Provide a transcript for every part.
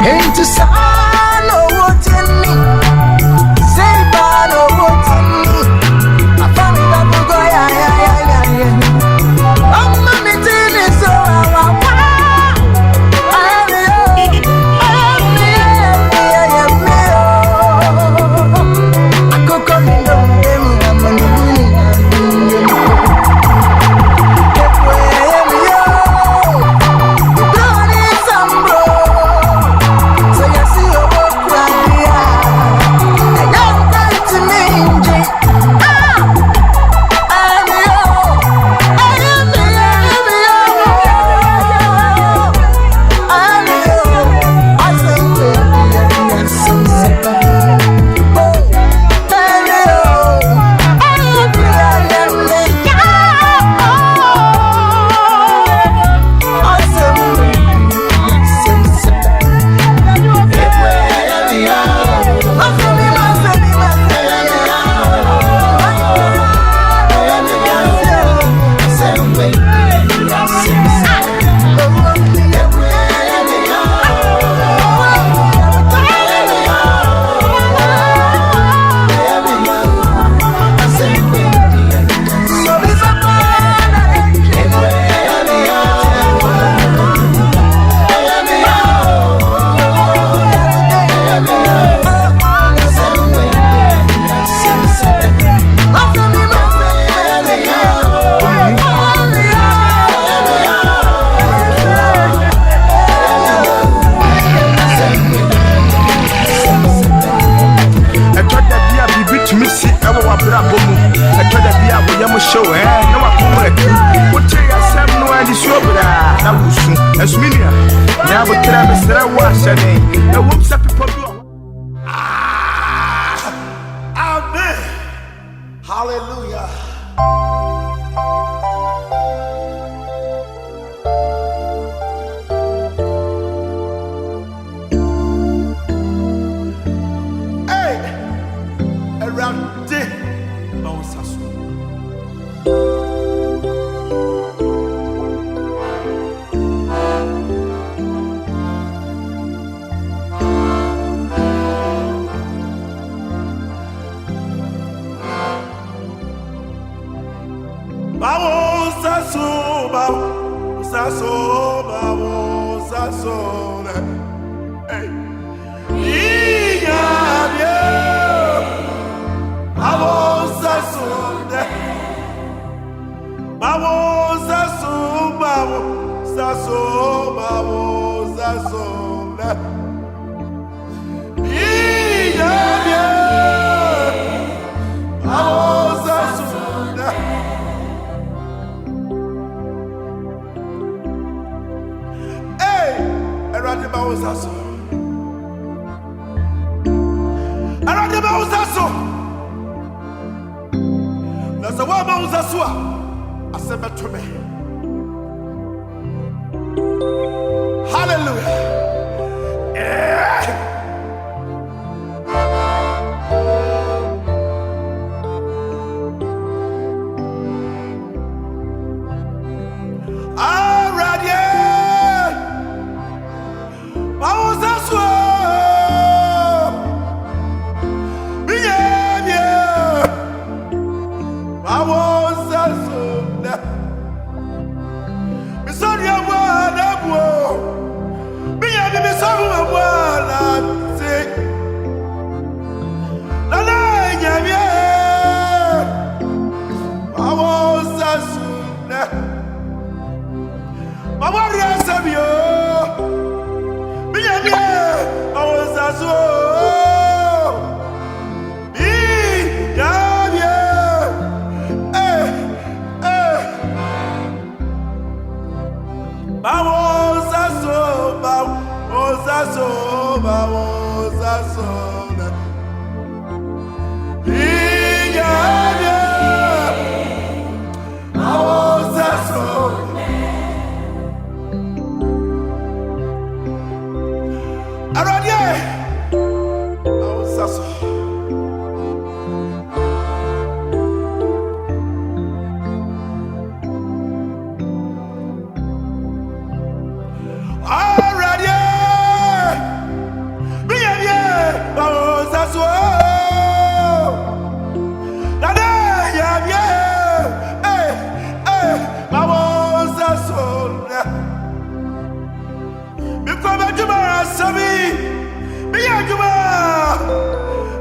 Into sun or what in me, say ban or what in me. I found that we go I'm mommy telling so I could come in Hallelujah. Hey, around day,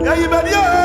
Yeah, you better.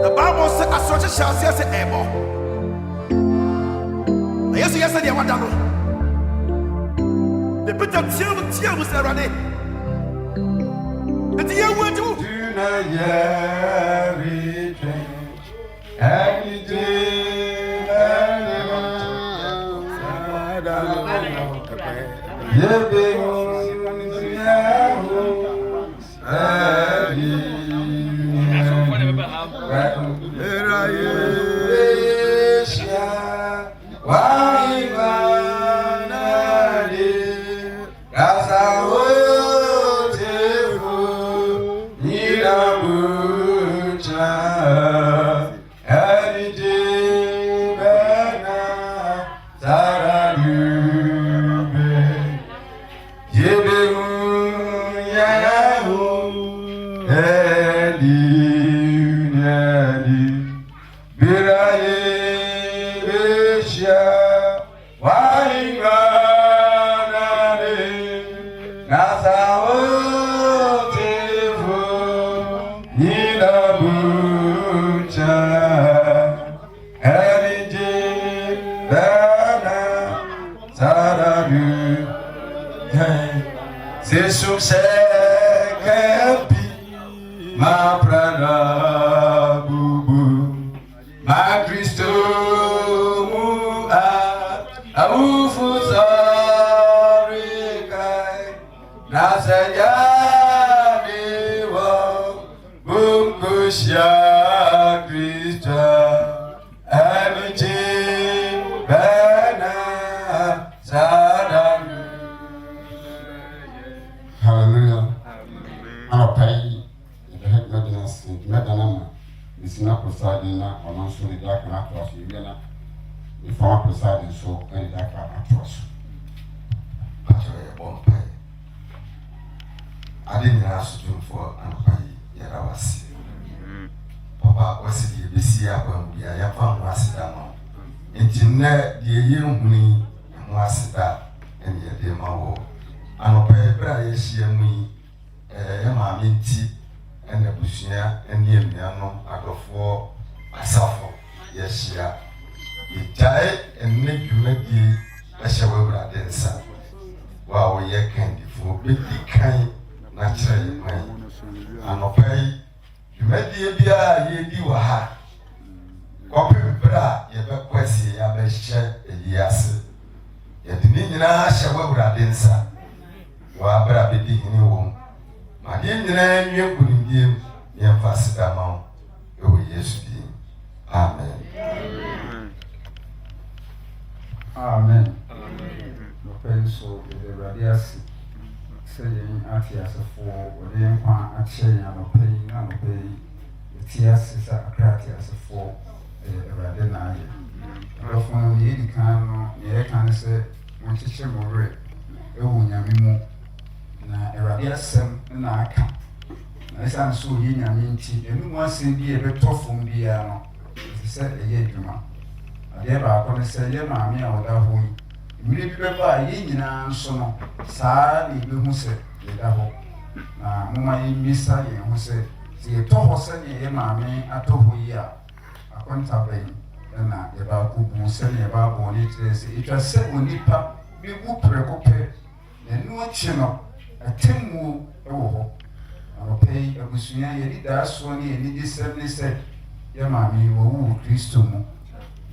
The Bible says, "As such shall say, able." Yes, yes, I want to know. The better tear was already. The dear word to do not every day.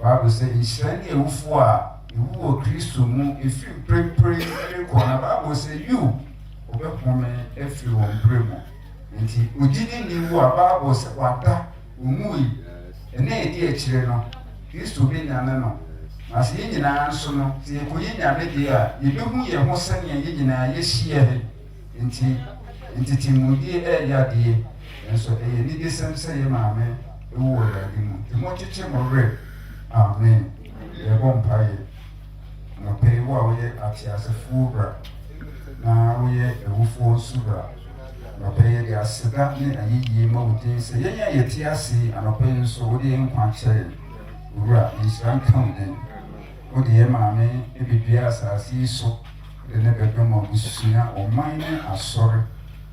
Bible says, "Israeli ewufua, ewu Kristo mu efi prepare kona." Bible says, "You obekome efi won bremu." nti ogidi ni wu Bible se wada omui ene edi akire no Kristo be nyane no as ye nyina nso no se ko ye nyame de a ye behu ye ho sane ye nyina ye hia he nti timudi ya de enso ye ni de semse ye maame ewu oradi mu timo chiche morre amen ye bompaye no pe wo a ye atiasefo bra na wo ye ewufo subra no pe ye aseda ne ayiye ma wudin se ye nya ye ti ase anope nso wo de nkwa kye ura inshan kan den wo de ye maame ebibia asase so de ne bedom busua o man ne asore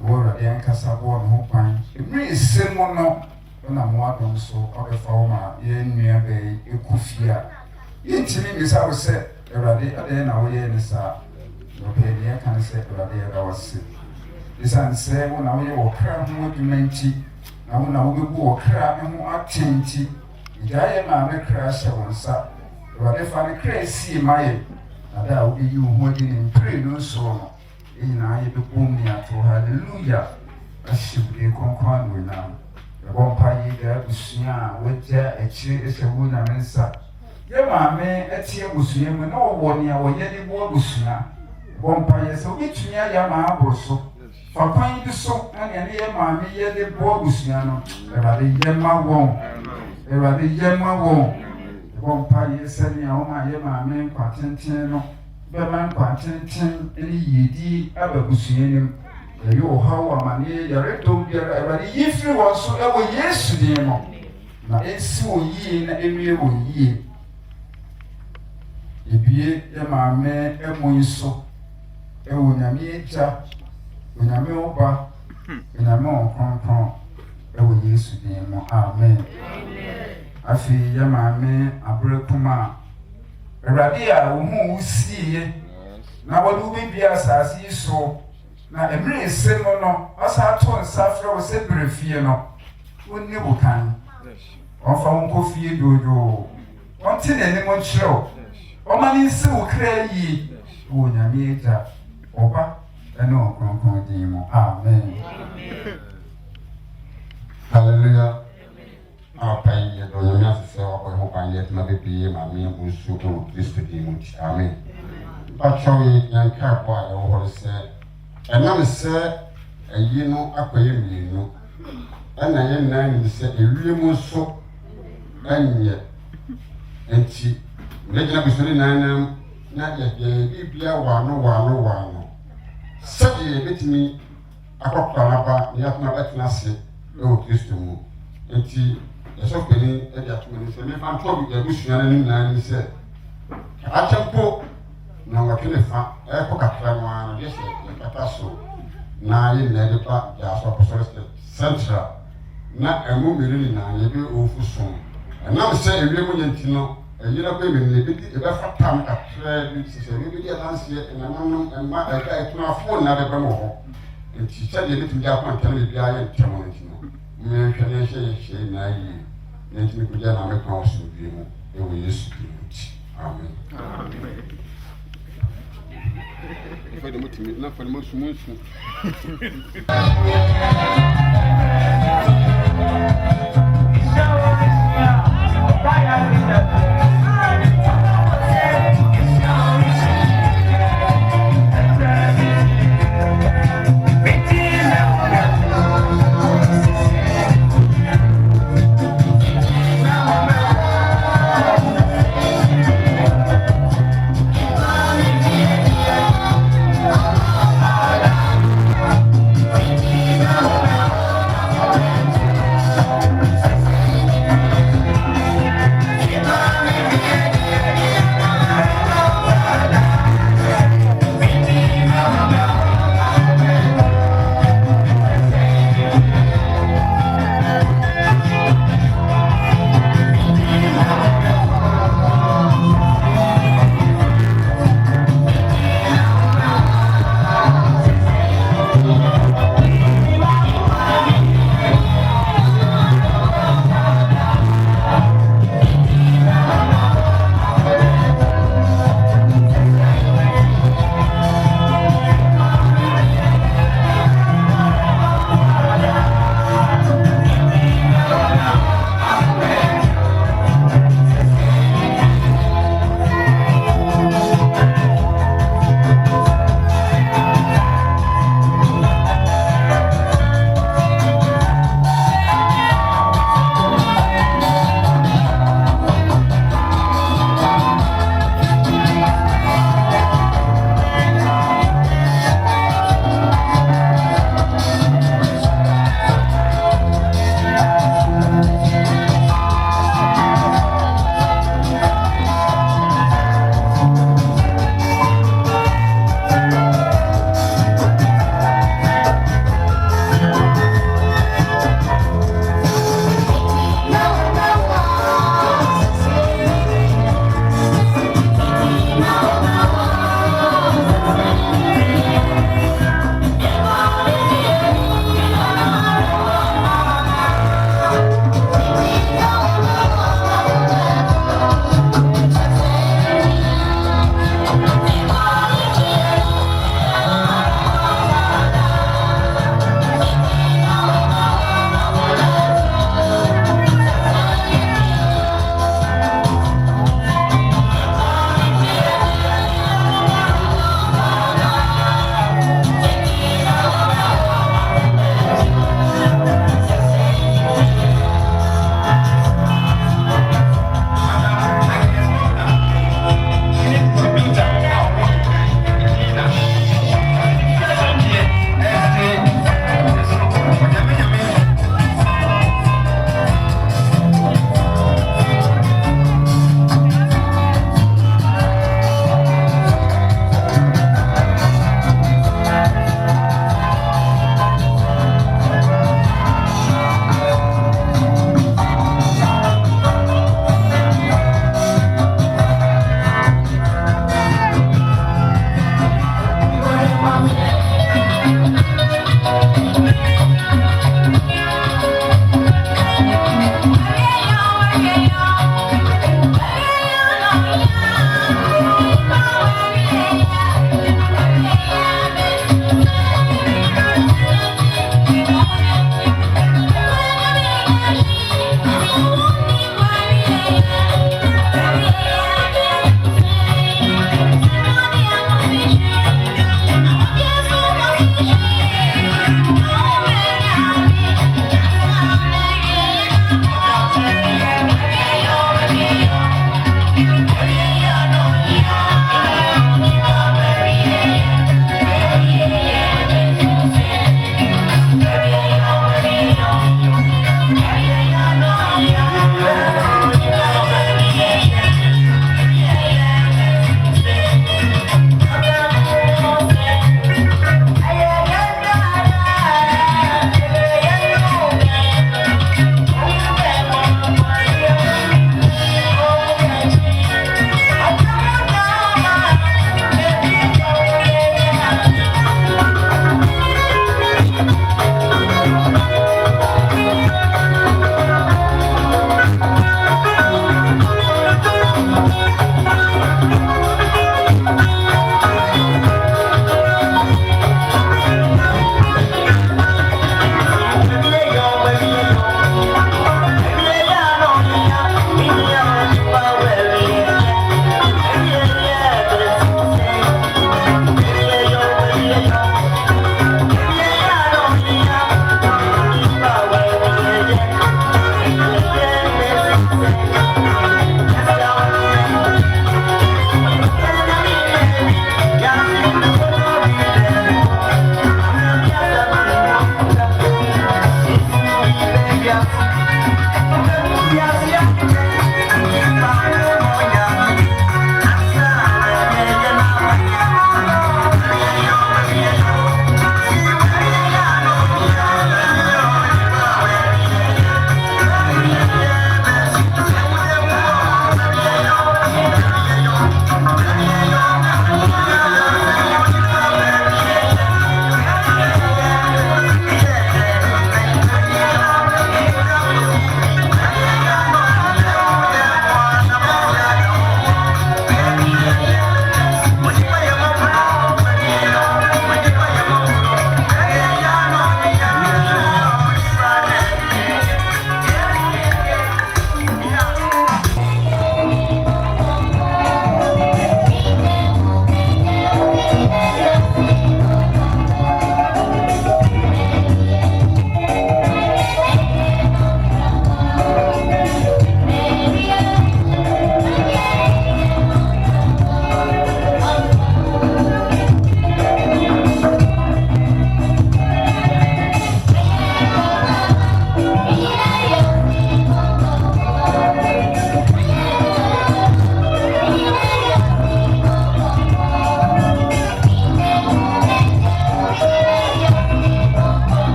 wo ra de ankasa bo no ho kwan emri semo no na mo adom so obefa wo ma ye nua be ekufia ye ntimi misa wo se Erade ade na wo ye ne sa no pe de kan se erade ya dawase isan se wo na wo ye wo kra ho adwumanti na wo bebu wo kra ho atenti idaye ma me kra hye wonsa erade fa ne kra si maye na da wo yi wo ho di ne mpre no so no na ye bebu mi ato hallelujah ashibure konkwan no na ebo pa yi ga busua wo ja echi esewu na mensa ye maame etie busua mu na wo ne a wo ye de bo busua bompa ye so bitua ya ma abroso fa kwan bi so na ne ye maame ye de bo busua no erade ye ma won bompa ye se ne a wo ma ye maame kwatenten no be man kwatenten eni yedi aba busua nim ye yo hawa mane ya reto biara erade yifri won so e wo Yesu din no na ensi wo yie na enwie wo yie ebie ye maame emunso ewo nyame eja nyame oba nyame onkronkron ewo Yesu din mo amen afi ye maame abre Kuma erade a wo hu usiye na wadu bibia asase so na emre semo no asa to nsafre wo se brefie no wonni wo kan ofa won kofie dodo won tine ne mo chiro Omani si ukra yi wo nyame eja oba ene okonkon din mo amen hallelujah apai ye do nyame asese wa ko ho ban ye tma bebi ma me busu ko Kristo din mo amen ba chawi yanka kwa e wo se enam se ayi no AKYEM yenu ana ye nan ni se ewie mo so anye enti Legina bisuri nanam na ye bibia wano sabi betimi akokwa naba ni atuna betina se e o Kristo mu enti ye so peni e dia tumi se me fan to bi busua na ni nan se achempo na wakene fa e ko kakra no an ye se kata so na ye na de pa ja so apostolic central na emu miri na ye bi ofu so na se ewie mu nyentino yina ko me ne bi e ba fatam kakra bi se bi dia lansie na nanom ma e ka etuna fo na be ba mo ho enti se de bitim dia kwanta na bi aye ntemo no ntino me hwene hye na yi enti me kuja na me kwa osu bi mu e wo Yesu Kristo amen foi de muito na foi muito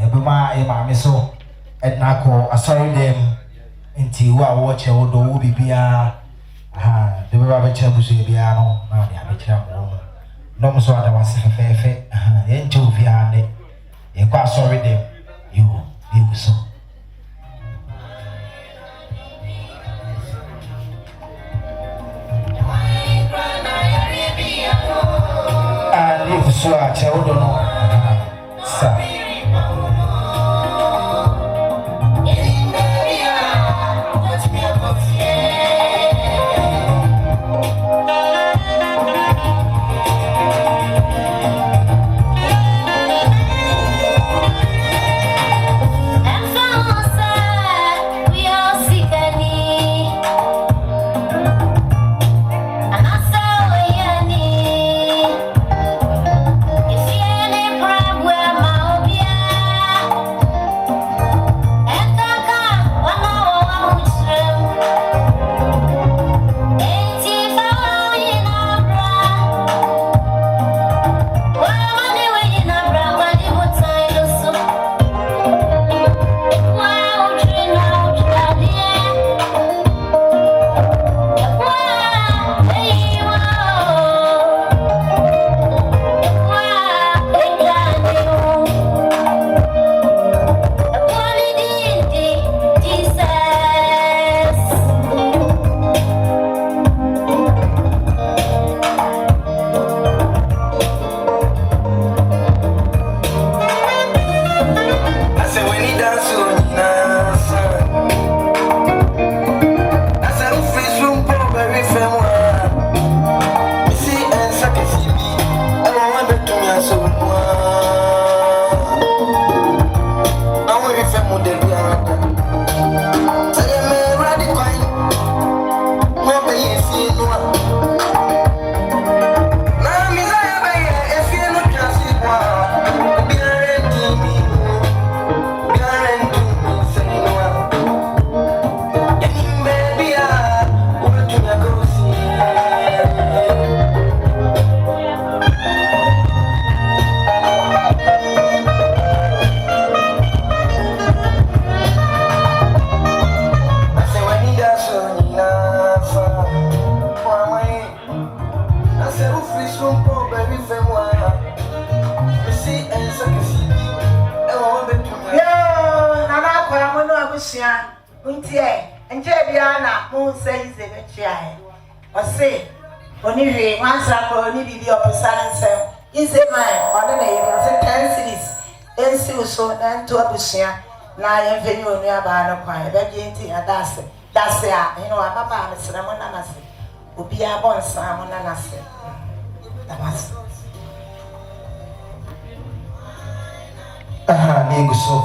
Ebema ema me so etna ko asori dem nti Inti wa watch all the Ubi Bia. The Rabbi Chabus Biano, now the Abecham. No so I was a fair, and two Viande. You quite sorry them. You so. So I tell you no, sir. Na ye venue onu aba no kwan be bi enti adase dase a you know papa me sra mo na nase obi a bon san mo na nase tabas ni guso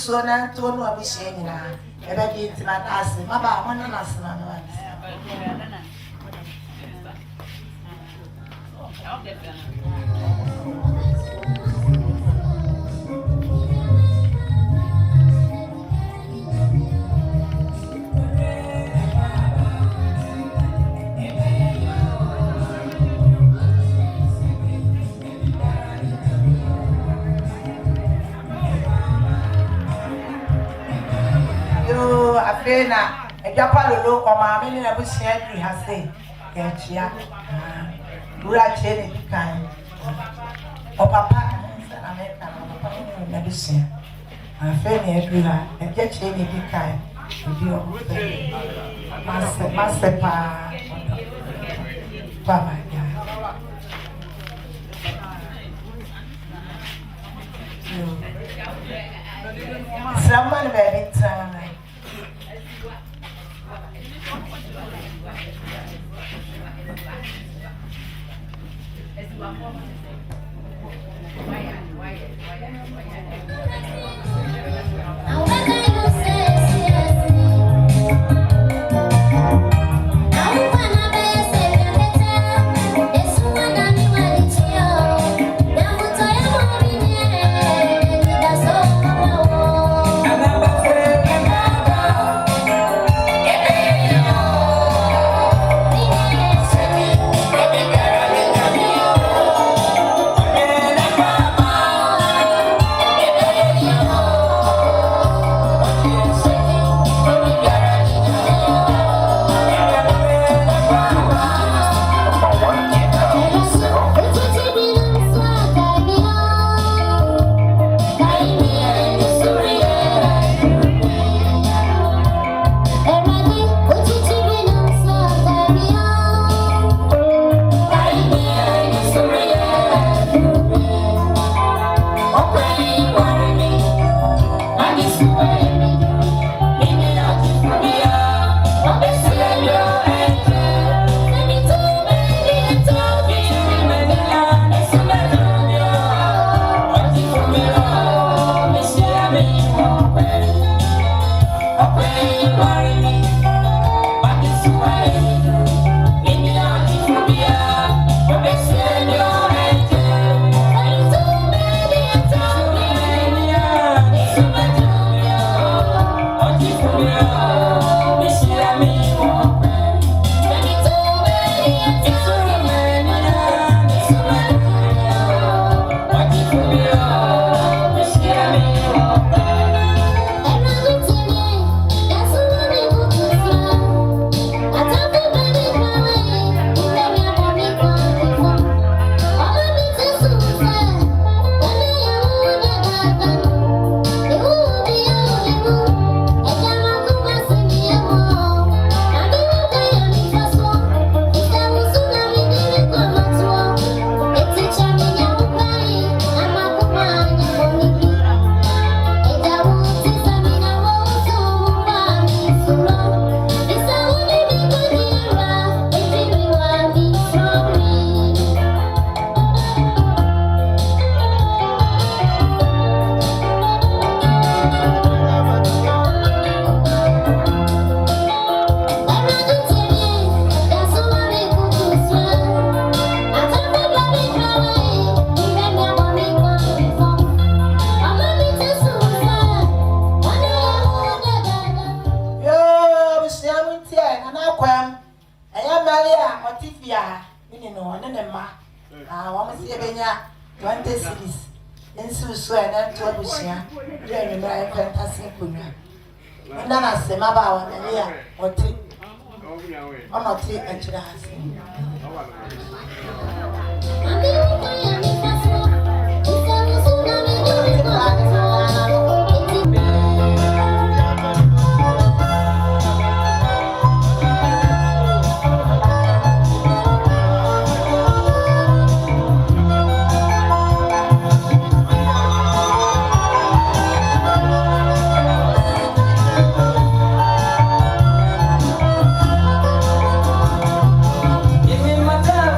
so na to no abihye nyina ebe bi ntima ase maba mo na nasema no Abena, Adwapa lolo koma me na busia dri ha sei ke chia ura che ne dikan o papa na me ka papa na busia afe ne dri ha e je che ne dikan bi o master pa baba ya Someone baby time. Give me my time.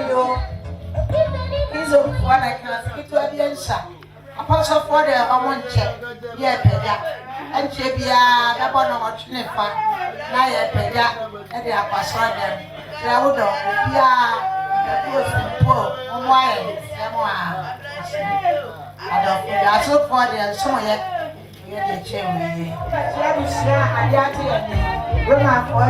yo. He's a one I can speak to the answer. Apostle for the one check. Yeah, Pedia. And Chebia, the one of Chinifa. Naya Pedia, and the Apostle them. Raudo, yeah, the poor, why, I so for the some yet. You're the chairman. Let me see, I got it. We're not for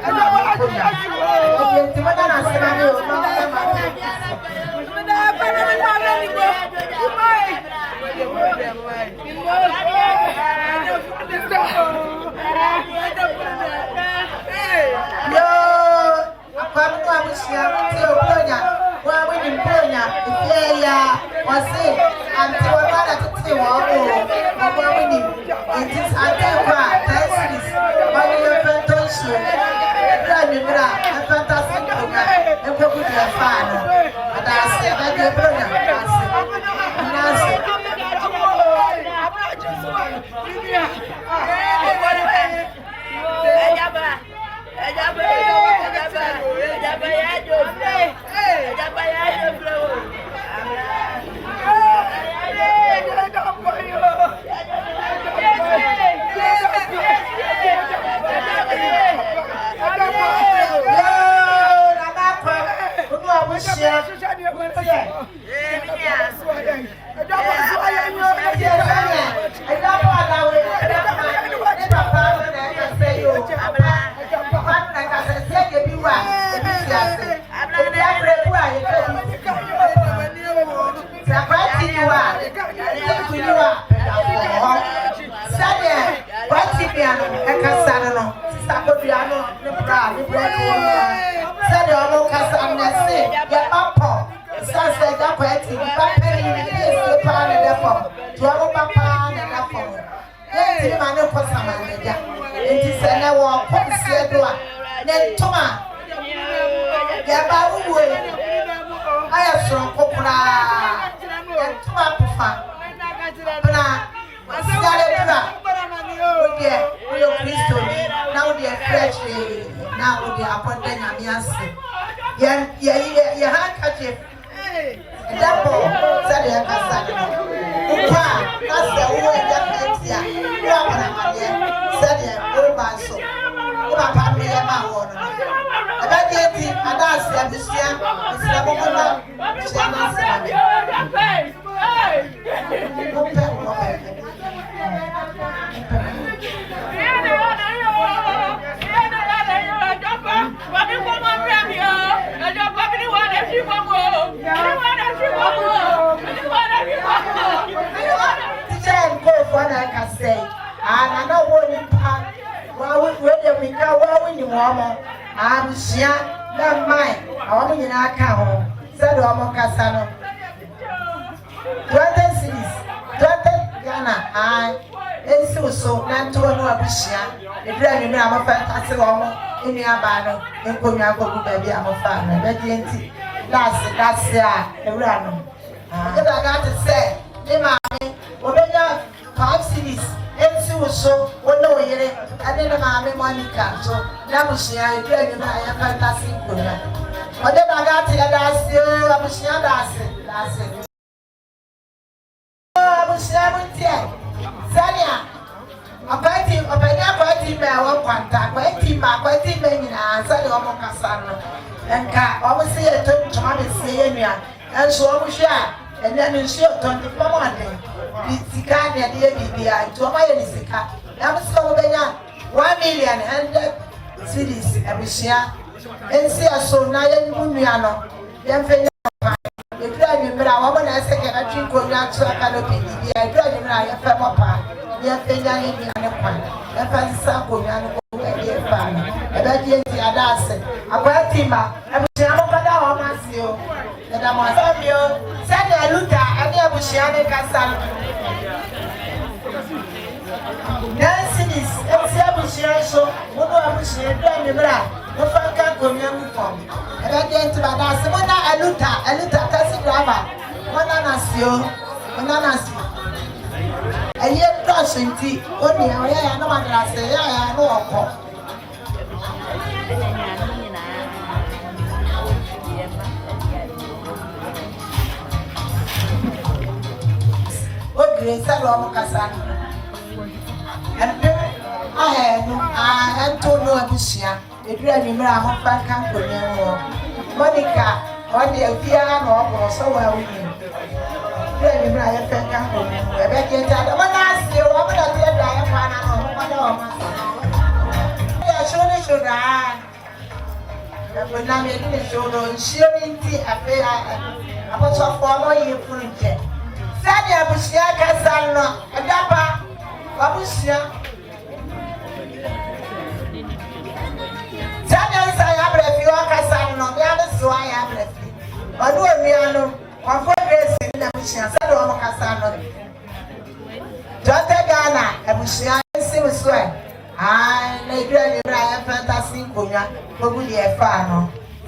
Come on. fano. Adase abege bronya adase. Adase.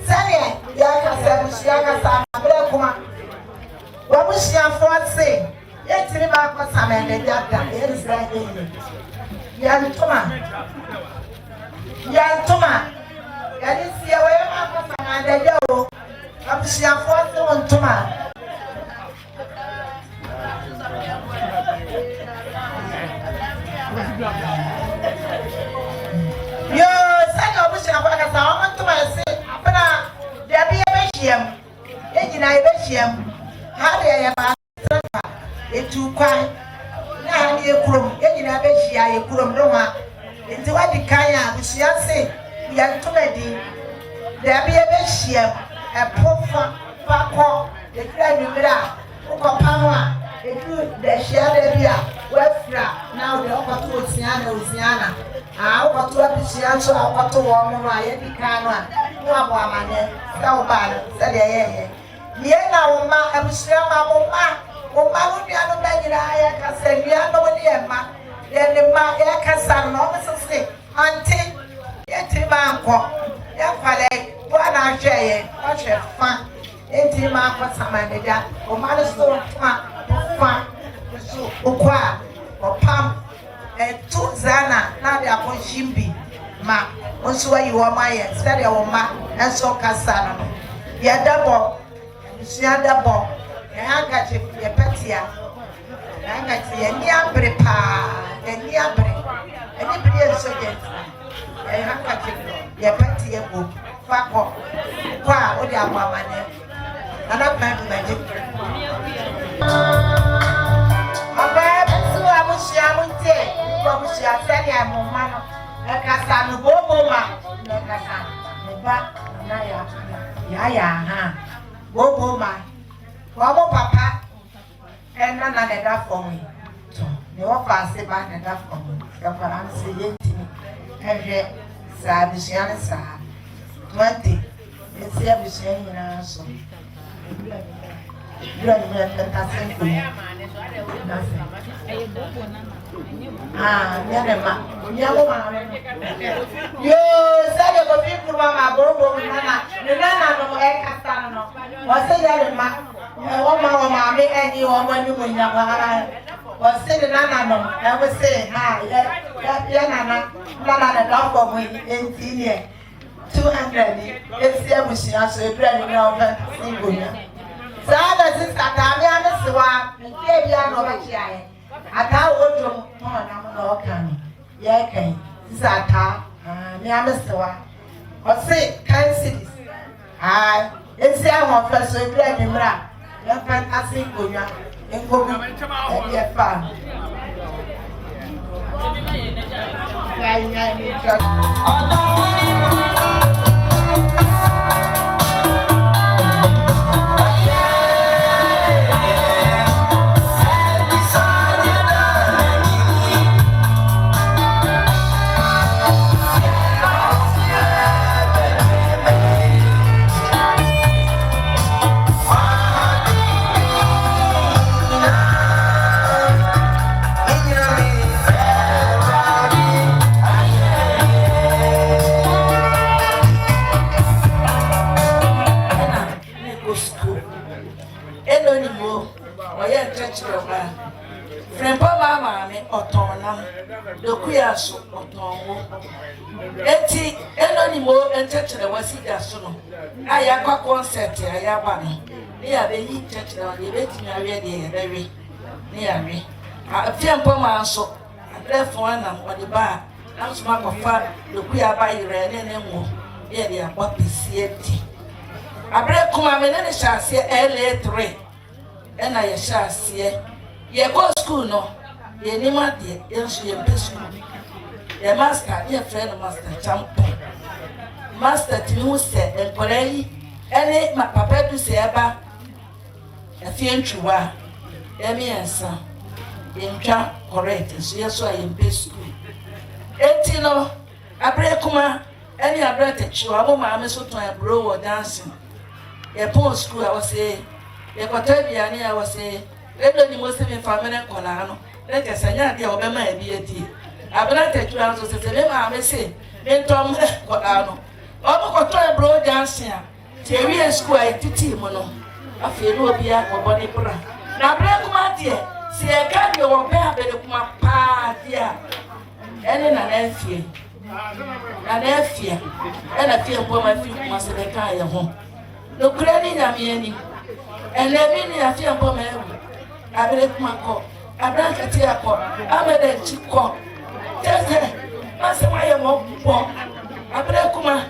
Sanya yakasa abere kuma wabushia force yetiri ba kwa samende jada yesra yantuma yadisia we ma kwa samende jawo wabushia force wontuma yo sanya wabushia kwa kasa wontuma yesi abena debi ebehiem ejina ebehiem hade ya ba etu kwan na ani ekurom ejina behia ekurom no ha enti wadi kan a busia se ya ntomadi debi ebehiem epofa pakọ ekra nwira ukọpano a etu de hia debi a wafra na wo okọto osiana ukọto abisia so ukọto wo mo a yedi kan no a wo abo amane sa wo ba no se de yeye ye na wo ma abisia ma wo ma no bia no banyira ya kasa bia no wo de ma ye ne ma ya kasa no mo sese ante ye ti ma nko ya kwale wo na hwe ye o hwe fa enti ma ko samanega o ma no so fa so okwa opam tu zana na de akonshimbi ma onso wa yi wo ma ye se de wo ma enso kasa no ye dabo sia dabo ya gachi ye petia ya gachi ye ni abre pa ye ni abre eni bi enso je ya gachi ye petia bo fako kwa o di agba mane ana pa bi so amusia munte ko amusia se ya mo ma no e kasa no bobo ma e kasa ne ba na ya ha bobo ma Wabo papa ena na neda for me. Ne wo fa se ba neda for me. Ya para nse yenti. Ehwe sa bisia ne sa. 20. Esi abisia nyina so. Dura ni na ta se ko. Nyane ma. Nyawo ma. Yo, sa de ko fi kurwa ma bobo nana. Nana no e kasa no. Wo se ya ma. Oma mama eni oma ni munya bara wase de nana no na we say ha ya nana na dafo mu enti ne 200 esi abusia so ebra ni na ofa singonya sada sister ta mi ane siwa nke bia no ba kiaye ata wodum no na mo no kan ye kan sister ta mi ane siwa wase kan cities ha esi ahon fa so ebra ni mra ya fantastic gonya engobi e fa ya ni Juaso otonwo eti enoni mo enchechere wasiga sono aya kwa concert aya ba no ne ya be yi chechere o ye betimi awe de ye bewe ne ya we afiempo ma so adrefo na mo de ba na so ma kofa dokuya ba ire ne ne mo ye de akwa pesi eti abre kuma me ne chance LA3 ena ye chance ye go school no ye ni ma de ye so ye be school the master ye friend master champion master tinu se enkorei ene ma papa du se eba afientwa emi ensa entwa correct so ye so ye be school enti no abre kuma ene abre techiwa mo ma me so ton abro wo dancing ye pon school I was say ye kotebia ni I was say edo ni mo se me family kola no le kesanya dia obema e bi eti Abena techiwa so se me ma me se me tom kola no obo koto abro dancing Teria school I titi mono. I feel no be a body bra. Now break my dear. See a guy you won't bear better kuma pa dear. And then an fear. An fear. And I feel for my feet must have a car at home. No credit I'm any. And let me I feel for my I break my coat. I break a tear pot. I'm a dead chick coat. Just answer my mom. I break kuma.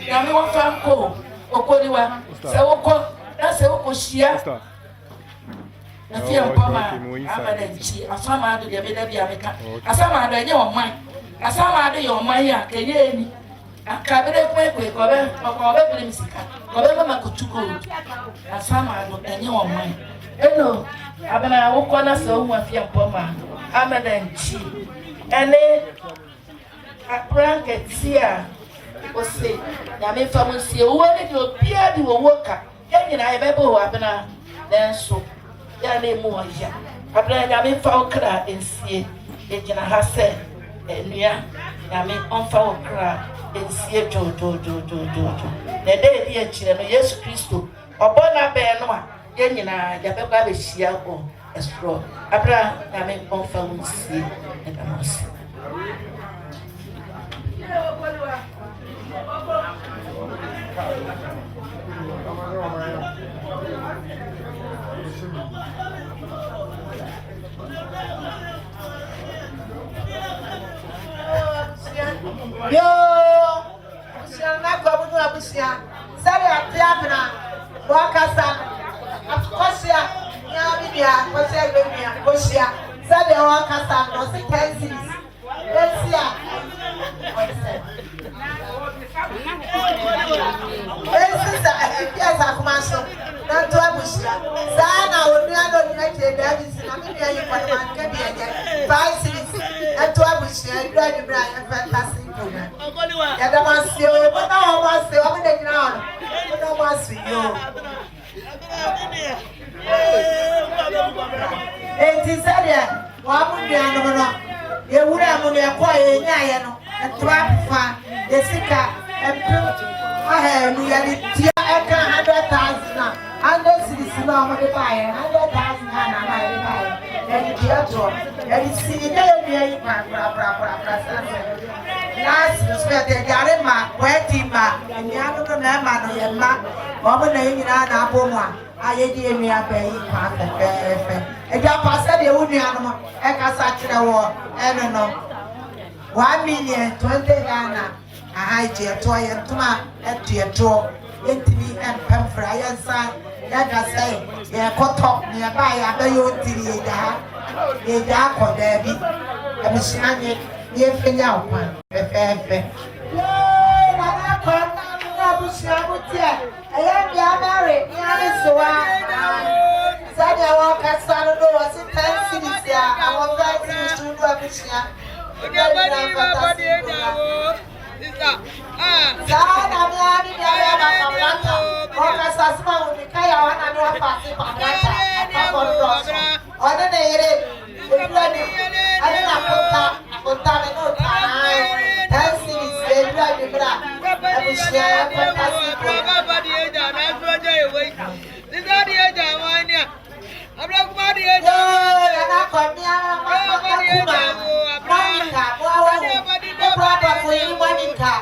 Yami wa fanko okoliwa sewoko na sewoko shia na fia mpoma amada nchi asama ado de beda bia meka asama ado enye oman asama ado ye oman ya kenye ni akabere kwekwe kobe bele misika kobe mama kutuko asama ado enye oman eno abana woko na sewu afia mpoma amada nchi ene apranke tia Ose, Yami family see a word you appear to a worker. Yanny, I ever go Abena, then so. Yanny more ya. Abena Yami foul crab and see it. Jana has said, and Yami on foul crab and see a jo. The day dear children, yes, Christo, or Bona Benoa, Yanina, Yababa Shia or a straw. Abra Yami on foul see and a mouse. Yo, shall not go to Abusia. Sorry, I'm Abena. Wakasa. Of course, Yamia, Kosia. Sorry, Wakasa, was 10 cities. Let's see. Yes, I'm Maso. Not to Abusia. Sana will be under Davis. I'm here. You can be 5 cities. And to Abusia, Granny Brian, fantastic. Yada masi yo, but now masi yo. I'm in the ground. But now masi yo. Enti sadia, wamu ndi anono. Yewura amu yakwa yenyaye no. Etwafa, desika, nuyali tia eka 100,000 na. 100 cities na amade baye. 100,000 na amade baye. Yadi tia to. Yadi sini yeyi pra. Last respect the Yarema, Wetima, and Yano Nama, no Yama, Mama Nina, Boma, I did me a bay, and Japa said the only animal, Eka war, and no 1,020,000 Ghana, a high dear toy and Tuma, and dear draw, Intimi and Pemfry and San, like I say, they are caught up nearby, I bet you till you dark or Debbie, and Miss Yannick. Ye finya one, fefe. Yay, nana kwa na bushia mutia. Aya bia marry, ni so wa. Sadia wa kasano do wasi 10 cities ya. Awon 5 cities to do bushia. Sana miani dia ba kamlata. Oka sasma unikaya wana ni wapasi pamlata. Akondo. Ona ne ire. Ebrani. Ana kota. Contame no time. 10 cities, they drive the bra. I will share fantastic. This is the age of one year. I'm not body age. I'm not coming out. Monica, the brother for you, Monica.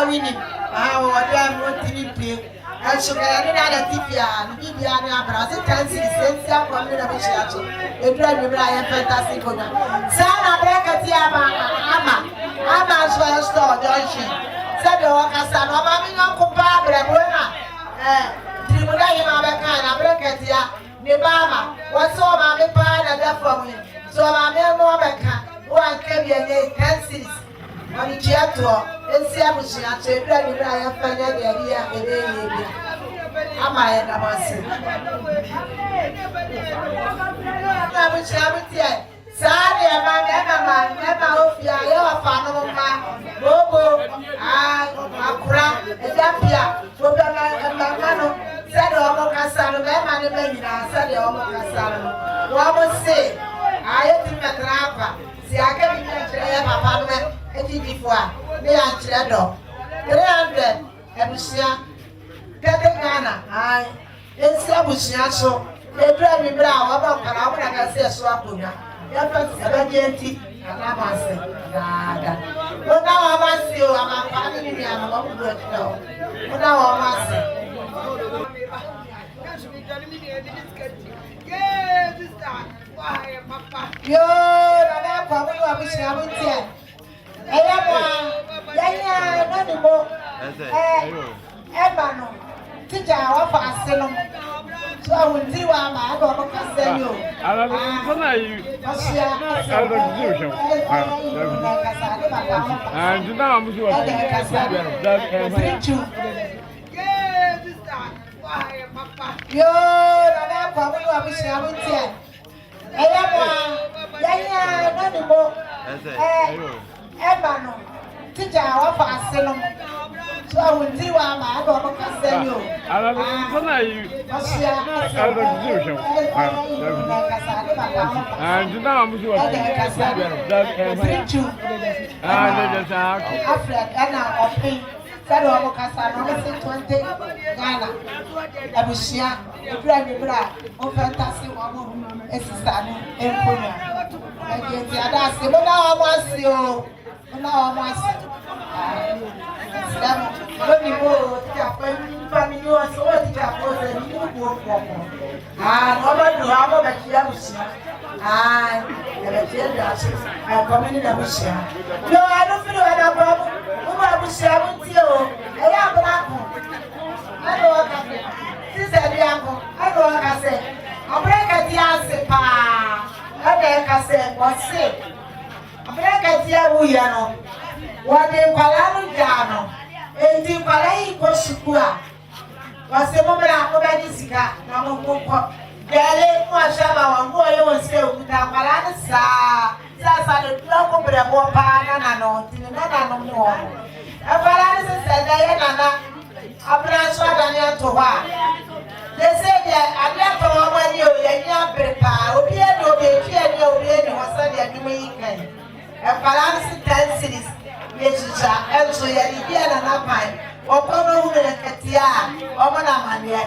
winning. I want to be and so I didn't have Bibia and Brazil can see the same community. A drive with Brian fantastic. Sana Brakatia Ama as well store, Johnson. Said the workers are not comparable. Tribuna Yamaka, Brakatia, Nebama, what's all my pan and that for me. So I'm a Mobaka, one can be a 10 cities. On the theatre, and see I said, Brian Fanny, am I at the Massi? I wish I would say, Sorry, my never hope you are a fan of my Bobo, Akura, and Zapia, Robert, said Omocasano, my man, said Omocasano. One must say, I think that Rapa, see, I can't be a papa. Before they are Tredo 300 Ebusia Ghana. I Ebusia so they drive me brown about Carabana Swapuna. Yappa 70 and I must say, but now I must see you. I'm a family. I'm a good girl. But now I must say, yo, I'm probably here. Ebano, teacher, what I say no. So I will see why my dog can send you. And now I'm sure Ebano, teacher, what I say no. So I will see why my dog can send you. and now I'm sure Africa, 20 Ghana. Abusia, the drive bra, or fantasy woman, a sister, and Kuma. I get the other, but now I must you. Now I must. Let me go to Japan, family, you are so what Japan, and you work for me. Over to our Bakiabusia. I'm coming in Abusia. No, I don't feel like I'm problem. Abusia with you. I am black. I know what I say. This is the uncle. I know what I say. I break a diase pa. I say, what's it? I break a dia. What they call Jano. And the Palai Kosukua was the moment I go back to Sika. Namu Gale Mwashama Wango still with our Palanasa. Sasa the local Bravo Pana no, Tinana no more. A Palanasa said, Diana, a branch of Daniel Toba. They said, I left for 1 year, and young Pepa, Obiano, Obiano, was Sunday Jamaican. A Palanasa 10 cities. And so you are an apine, or Pono Katia, or Manamania.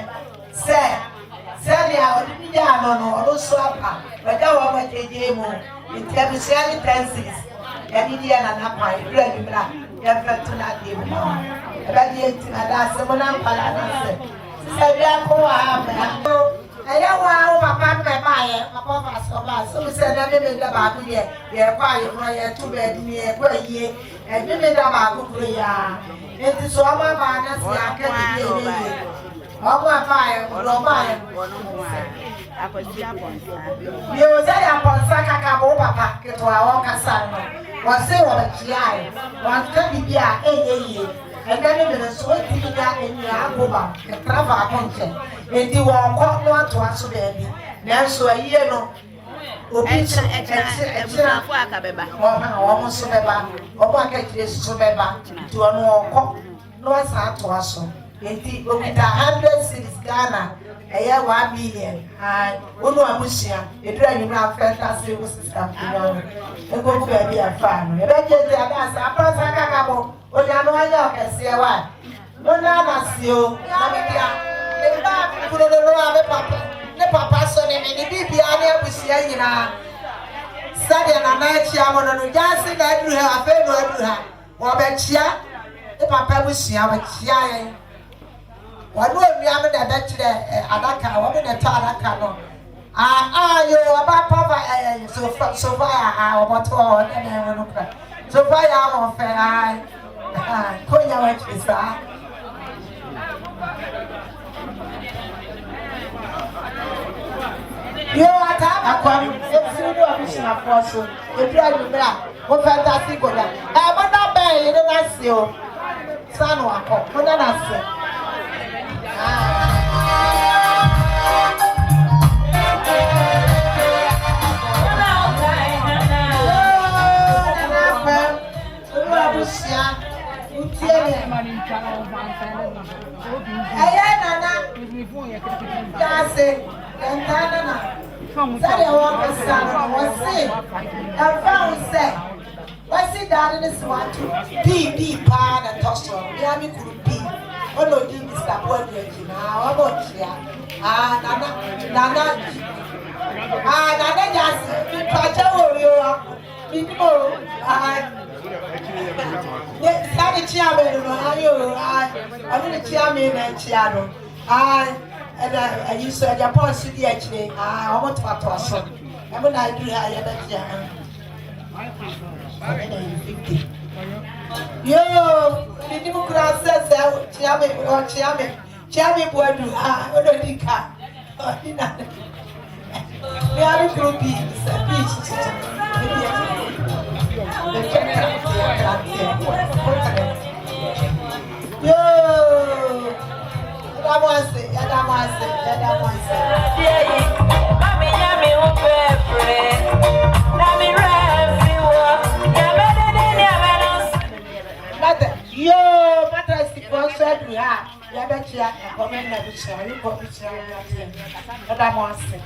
Say, I would be down or swapper, but I want a demo in Tabusian tenses, and Indian and apine, Granny Black, you have to not give them on. About the 18 and someone Palana said, I don't want Papa, my Papa, so said, I made the baby here, yeah, quiet, my 2 bed near where ye, and you made a baby. It is all my manners, I can't do all my fire, or no fire. You say upon Saka Papa, get to our Casano, or say what a child, one can be here, and then it is so that in your Agoma, a travel content. And you are caught to us, baby. Now, so a year no. Almost so beba, or packet is so beba, to a no answer to us. Indeed, with 100 cities Ghana, a year 1 million, and Uno Abusia, a driving around fantasy system. A good baby and fan. A better than a person, or Yanoya can say why. No, not you, the papa son and the baby are with Siena. Sadia and I, Chiamon, and Jansen, I do have a favor to her. Or Betcha, the papa was young, one way we are the better Adaka, one in the Tadaka. You about Papa, so far, our motor, and then so far, our fair. Konya which is that? You are AKYEM, if you do a mission of force, you drive me back. What fantastic good. I'm not bad, you don't see you. Son, what don't I say? What's it that in this one to be pan and toss on? Yami could be. Oh no, you Mr. Boyd, now about here. Nana, just the chairman, I'm the chairman and chairman. And you said your policy actually. I want to talk to us. I'm going to do Yo, the Democrat says, chairman, boy, do I already can. We are a group beings, Yo, Yo, matter is the concert we have. We have a chair, a comment that we share. You got to share that. I'm on set.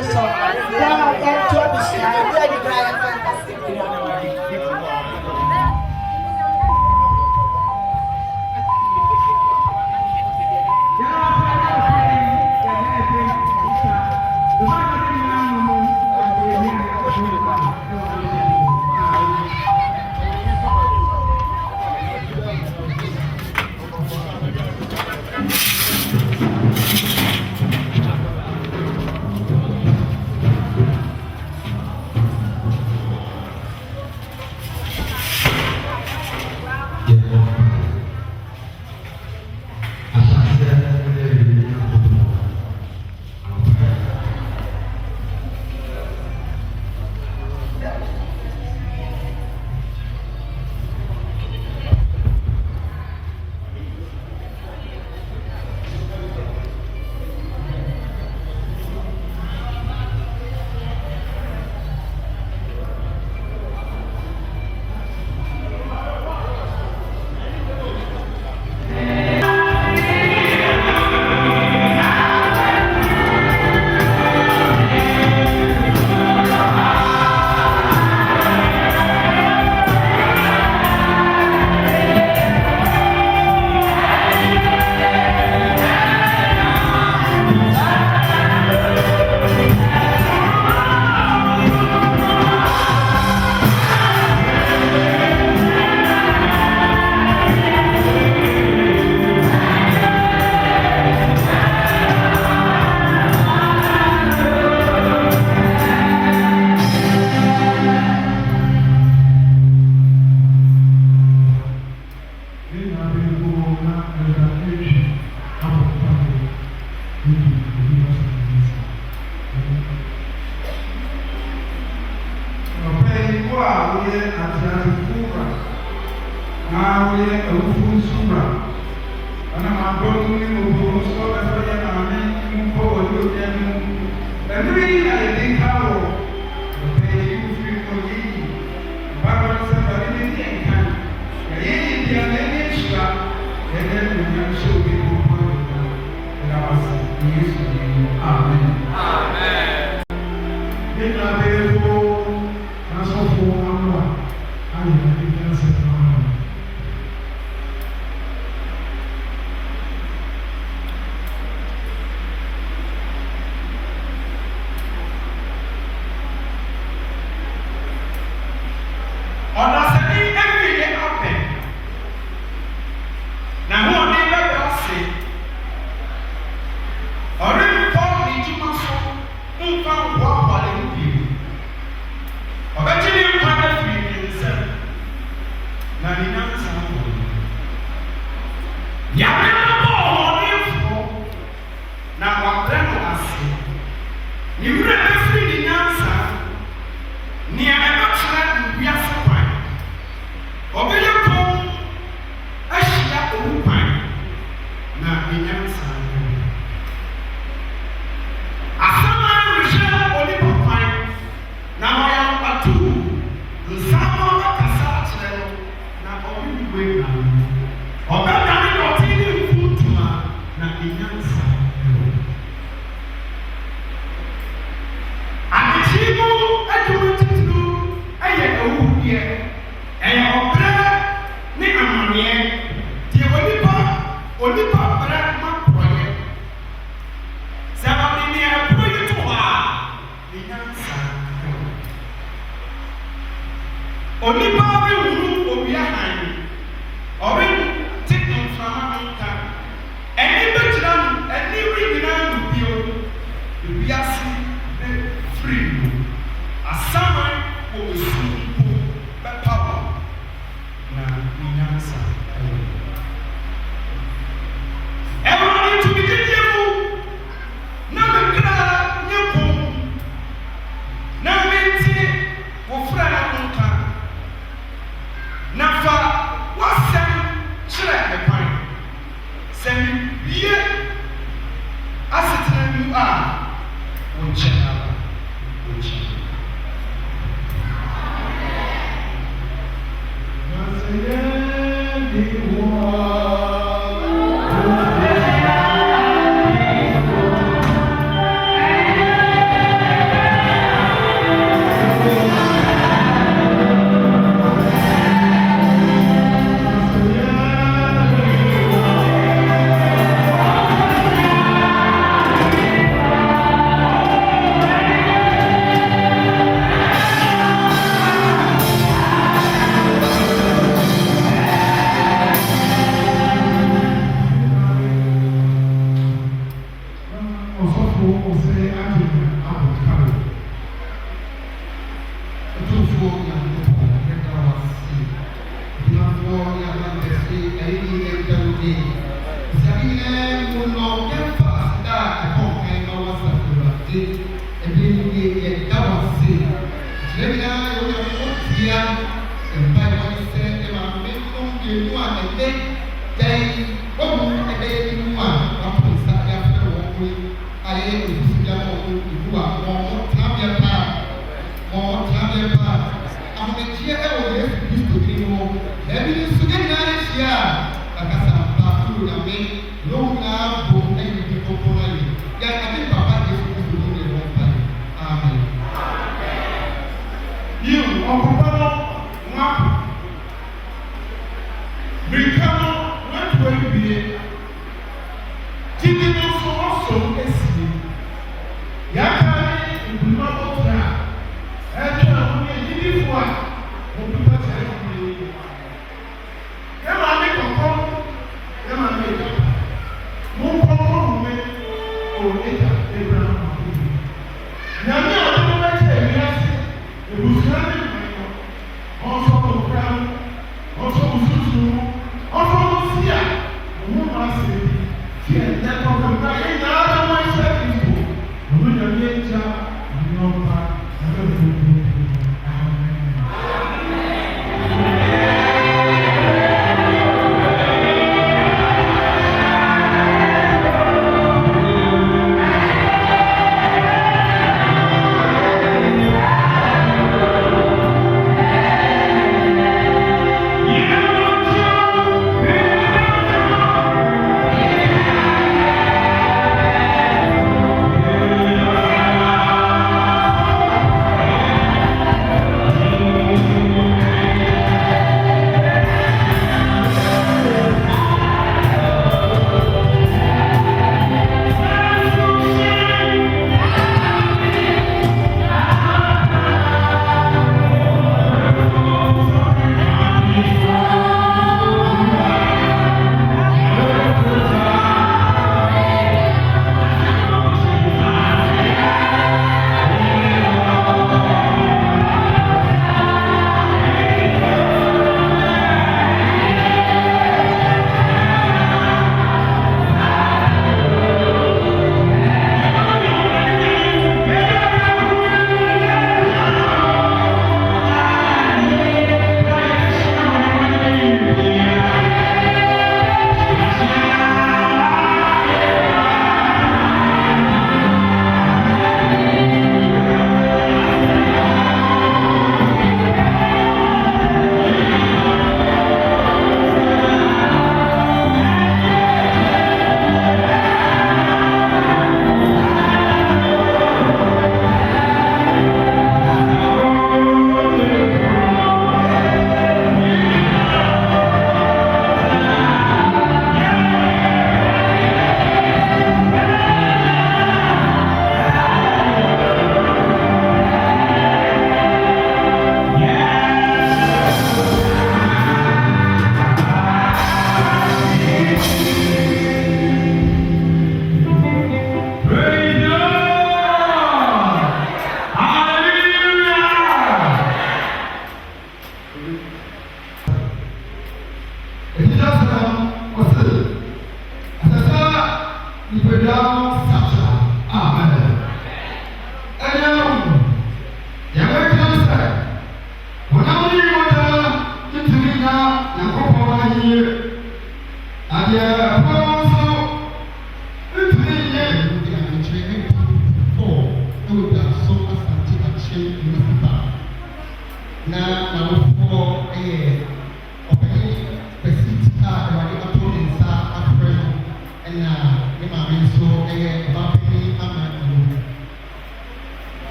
It's Also,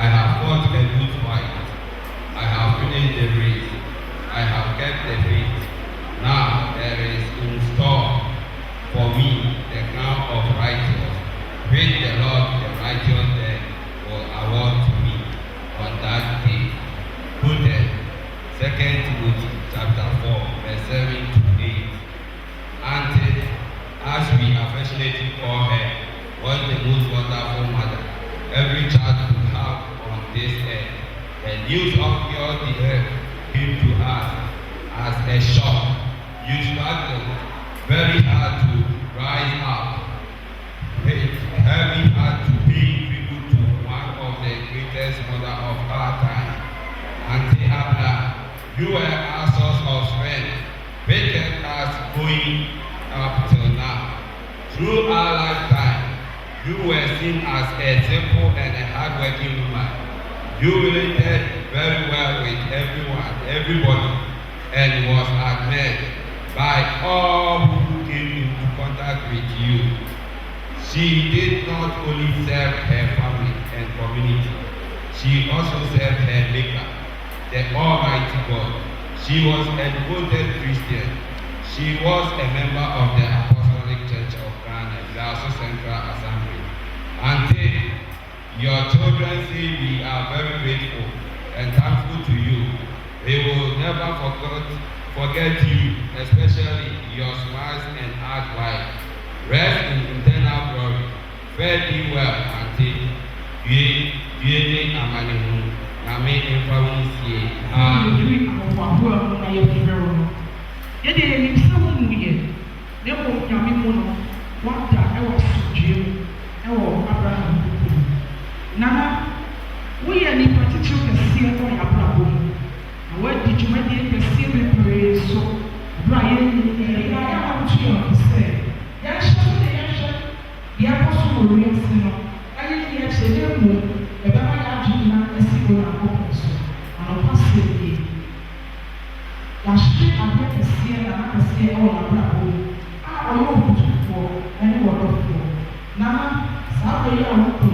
I have fought a good fight. I have finished Timothy chapter 4, verse 7 to 8. Auntie, as we affectionately call her, was the most wonderful mother every child could have on this earth. The news of your death came to us as a shock. You struggled very hard to rise up. Heavy heart to pay tribute to one of the greatest mother of our time. Auntie Abena, you were our source of strength, making us going up till now. Through our lifetime, you were seen as a simple and a hardworking woman. You related very well with everybody, and was admired by all who came into contact with you. She did not only serve her family and community, she also served her Maker, the Almighty God. She was a devoted Christian. She was a member of the Apostolic Church of Ghana, Juaso Central Assembly. Auntie, your children say we are very grateful and thankful to you. They will never forget you, especially your smiles and hard life. Rest in eternal glory. Fare thee well, Auntie. Yene amanihu. Name infawunsie. Yede ni sawu muye. Ne ko nyame mu no. Wanda e wo sujie. E wo Abraham. Nana, we are ni patiti o kese ko ya brabo. Na we di jumadi kese be so. Bra ye ni ya ma tu yo kese. Ya shwe ya poso mo ri ese no. Aye ni ya chele mu. E ba ma ya ju na esi go na ko so. Ano pase ni. Ya shwe abe kese na kese o ya brabo. A o yo kutuko eni wo do fo. Nana, sa ko ya wo ko.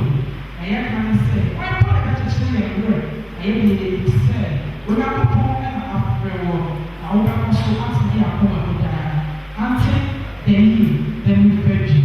Aya kan se, why put a church in your word? I am say, we are not born and after war. I will also ask the Kuma to die. Until then we virgin.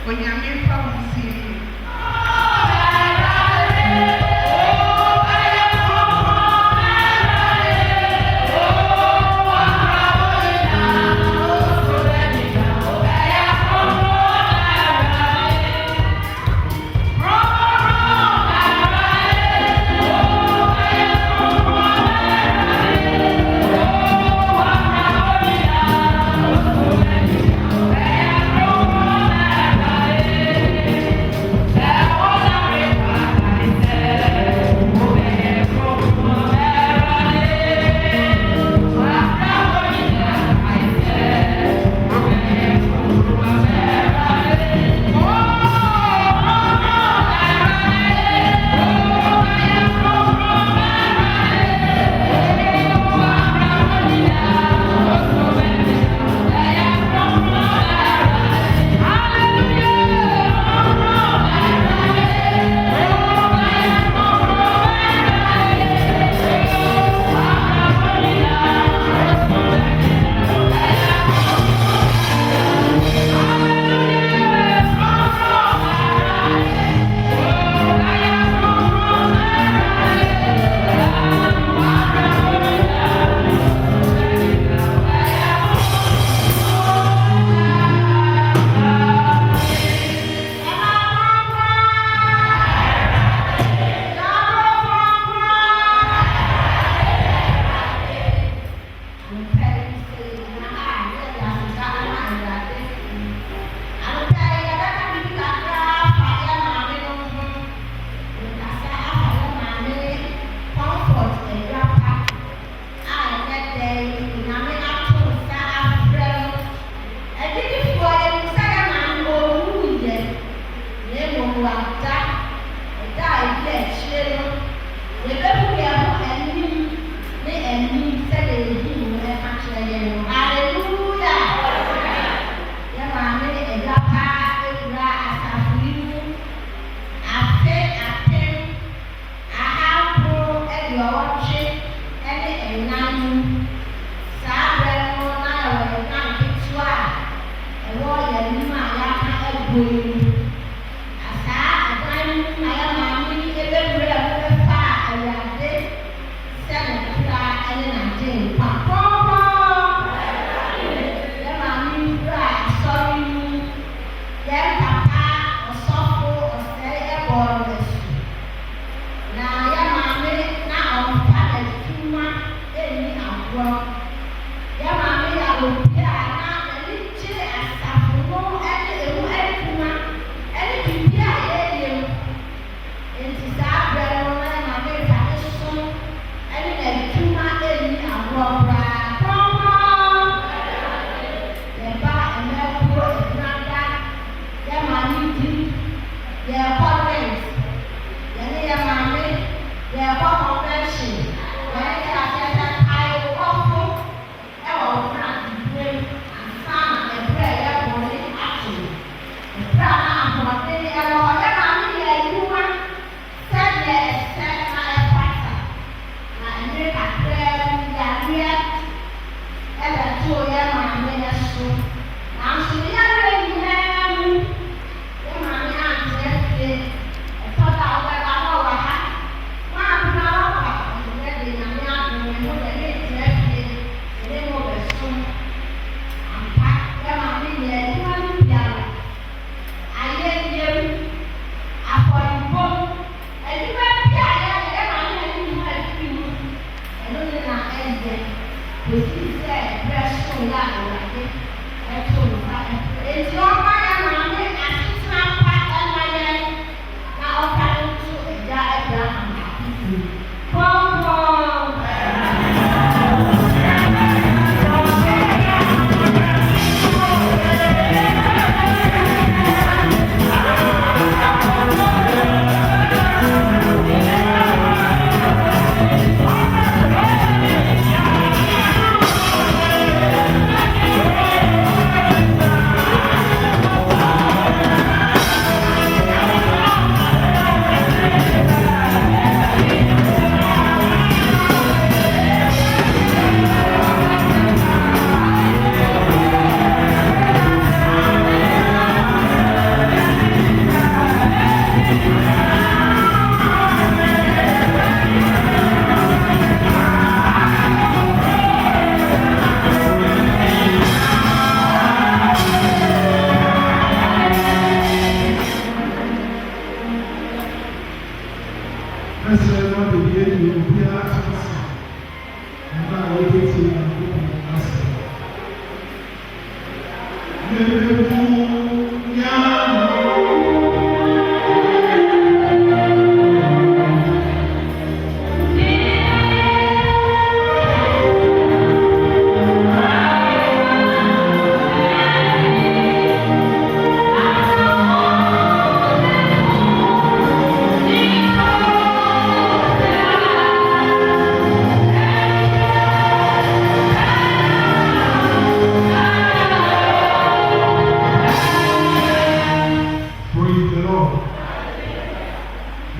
onyame fa wo sie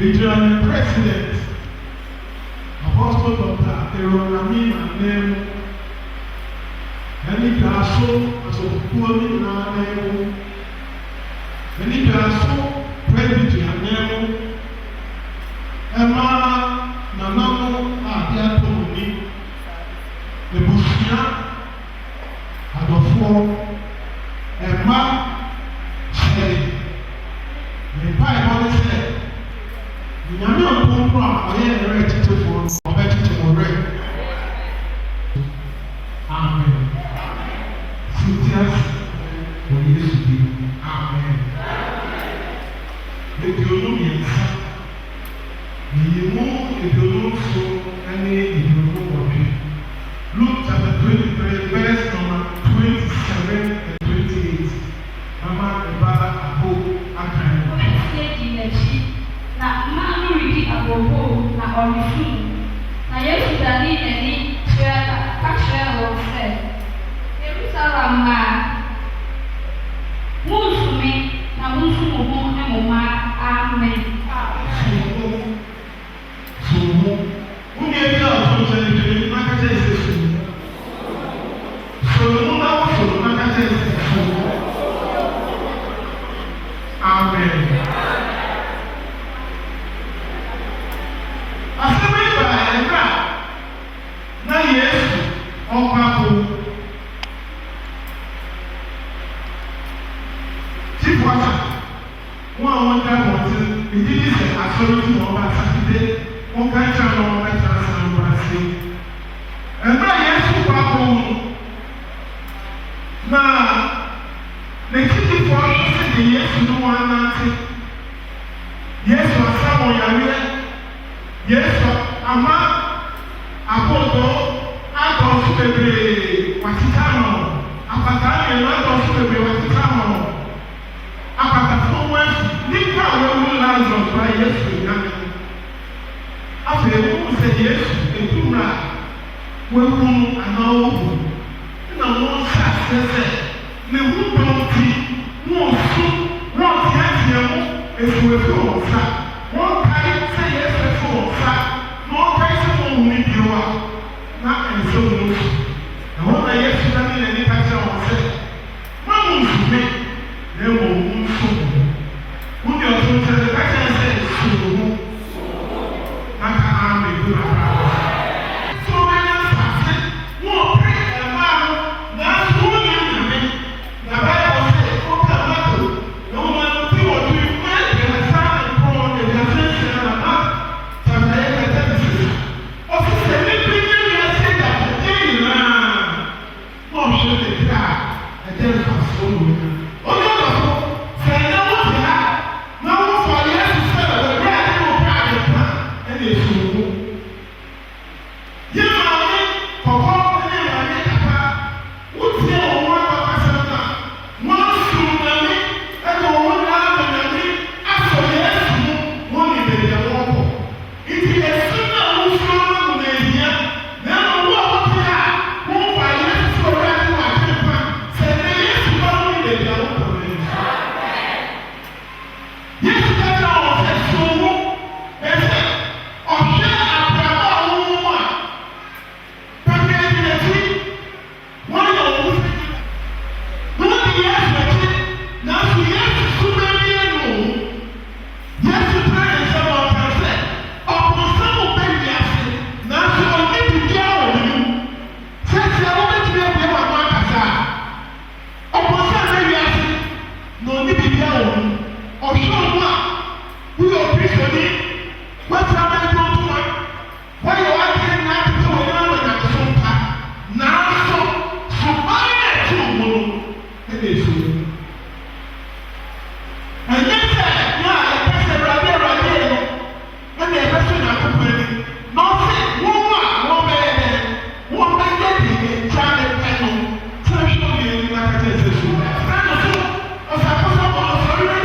Adrian President, Apostle Dr. Eronami Manemu, and Juaso as a Kuma Manemu, and Juaso President Manemu, Emma Nanamu Adiatomoni, the Bushia, Adwapa, Emma Cherry, the Bible said. Nyame ọ̀pọ̀npọ̀ a ọ̀yẹ́ ẹ̀rẹ́ títí fún ọ̀bẹ títí mọ̀ rẹ̀. Amen. Sintias wọ Yesu bi. Amen. Eduonu mmiɛnsa. Mmienu eduonu nso ɛne eduonu wɔtwe. Luke chapter 23 verse number 27 and 28. Mama ɛba abo akan. Na mmanụ riri agbogbo na ọrịsị na Yesu dani n'ani kyerɛ wɔn sɛ Yerusalem ma munsumi na munsum ho ne mo mma amen. Sumu wúni ebi a ọ̀tún sẹ ní ìdílé n'akẹ́kẹ́ ẹsẹ̀ sumu sọ̀rọ̀ náà wọ́n sọ̀rọ̀ n'akẹ́kẹ́ ẹsẹ̀ sumu amen. Asẹ́mi ìgbà ẹ̀ka náà Yesu ọ̀pá kò tí pọ̀tà wọn àwọn dá wọn ti ìdílé sẹ̀ asọ́rọ̀ tí wọ́n bá sàkídé wọn ká ìjà náà wọn bẹ́ẹ̀ tẹ̀lé sàn wá sí. Ẹ̀ka Yesu pa kò náà n'ekiti fọ́ ṣe ní Yesu ní wọn náà Yesu asáwọn yàrá. Yesu ama akoto atọ̀sù bebree wàtítà nọ apàtà mìíràn atọ̀sù bebree wàtítà nọ apàtà fún wẹ́ẹ̀sì nígbà wẹ́wù Lazarus bá Yesu ìyàmẹ́ afẹ́ ewu sẹ Yesu ètùmùrà wẹ́wù anáwó wù nínà wọ́n sá sẹ́sẹ́ ní wù dọ̀tí wọ́n sún wọ́n tiẹ̀tiẹ̀ mú efuefu wọ́n sá wọ́n káyé sẹ Yesu efu wọ́n sá wọ́n káyé sẹ wọ́n wù ní bí wa na ẹ̀sẹ̀ wọ́n lọ na wọ́n na Yesu dání ní ẹni kájá wọ́n sẹ́ wọ́n mú nsúmi na ẹ̀wọ̀n wọ́n nsú wọ́n di ọ̀tún sẹ́ kájá ẹ̀sẹ̀ ẹ̀sẹ̀ wọ́n na ká àmì ìdúrà rà tó wọ́n yẹn sàṣẹ wọ́n pè ẹ̀fọ́ àrùn náà tó wọ́n yẹn nyàmé na báyìí wọ́n sẹ́ wọ́n kà mọ́tò na wọ́n máa ti wọ́n tu wọ́n yẹ sá ẹ̀kọ́ ẹ̀dá sẹ́sẹ́ náà má tàbí ẹ̀yẹ kẹtẹ́ bìsẹ̀ ọ̀sẹ̀ ní bí yẹn yẹn sẹ́ dàbí ẹ̀yẹ nyinaa wọ́n ṣe lè dí à ẹ̀jẹ̀ nfa fún wọn. Ó ní ọ̀dọ̀ fún sẹ̀yìn wọ́n ti ha na wọ́n fọ yẹn ti sẹ́ ẹ̀rọ bí àti wọ́n fẹ́ àdé pa ẹ̀na èso wọn. Yẹ́n máa ní kọ̀kọ́ ní ìwádìí kàkà wọ́n ti yẹ wọ́n wọ́n kásẹ̀ náà wọ́n sùn nàní ẹ̀kọ́ wọ́n náà nàní asọ̀ yẹn sùn wọ́n ní bèbè wọ́n kọ̀. Ìdí ẹ̀sùn náà wọ́n fún wọn nà èyíyá nínú wọ́n ti ha wọ́n fà yẹn ti sọ wọ́n àti wọ́n àti pa sẹ̀dẹ̀ yẹn sùn náà wọ́n ní bèbè wọ́n kọ̀ lẹ́yìn. Yẹn ti kẹ́kẹ́ wọ́n fẹ́ sùn wọ́n ẹ̀sẹ̀ ọ̀ṣẹ́ àbúrò àwọn ọmọ wa pẹ̀lú ẹ̀dínlẹ̀ tí wọ́n yọ owó sí wọ́n di Yesu ẹ̀kí náà sùn Yesu súnmọ́ ní ẹnu òun Yesu tẹ́ ẹ̀sẹ̀ wọn kàn sẹ́ ọ̀pọ̀ sẹ́mu bẹ́ẹ̀ ní ase náà sùn ọ̀ní bìbí àwọn nínú sẹ́sẹ́ wọ́n bẹ́ẹ̀ tún ẹ̀kọ́ ẹ̀wọ̀n àwọn àkàtà ọ̀pọ̀ sẹ́mu bẹ́ẹ̀ ní ase náà ọ̀ní bìbí àwọn nínú ọ̀ṣọ́ ọ̀nù à wúyọ̀ kristo ní wọ́n ti abẹ́ tó tó wa wọ́n yẹ wá kí ní àtúntò wọn náà wọ̀ nyàtò tó mpa náà sọ ṣùgbọ́n yẹ tó wọn ẹ̀dẹ̀ èso wọn. Ẹ̀yẹ́ sẹ́ ní à ẹ̀kẹ́ sẹ́ ìrọ̀lẹ́ yẹn ẹ̀dẹ̀ ẹ̀fẹ́ sọ ní àkókò ẹni n'ọ̀sẹ̀ wọ́n wà wọ́n bẹ́ẹ̀ bẹ́ẹ̀ wọ́n bẹ́ẹ̀ yẹ dìde tí a lè pẹ́ nù tí a ṣọ́ yẹn ní lákàtà ẹ̀sẹ̀ so. Ẹ̀fẹ́ nù so ọ̀sẹ̀ àkọsọ̀ ọ̀sẹ̀ orí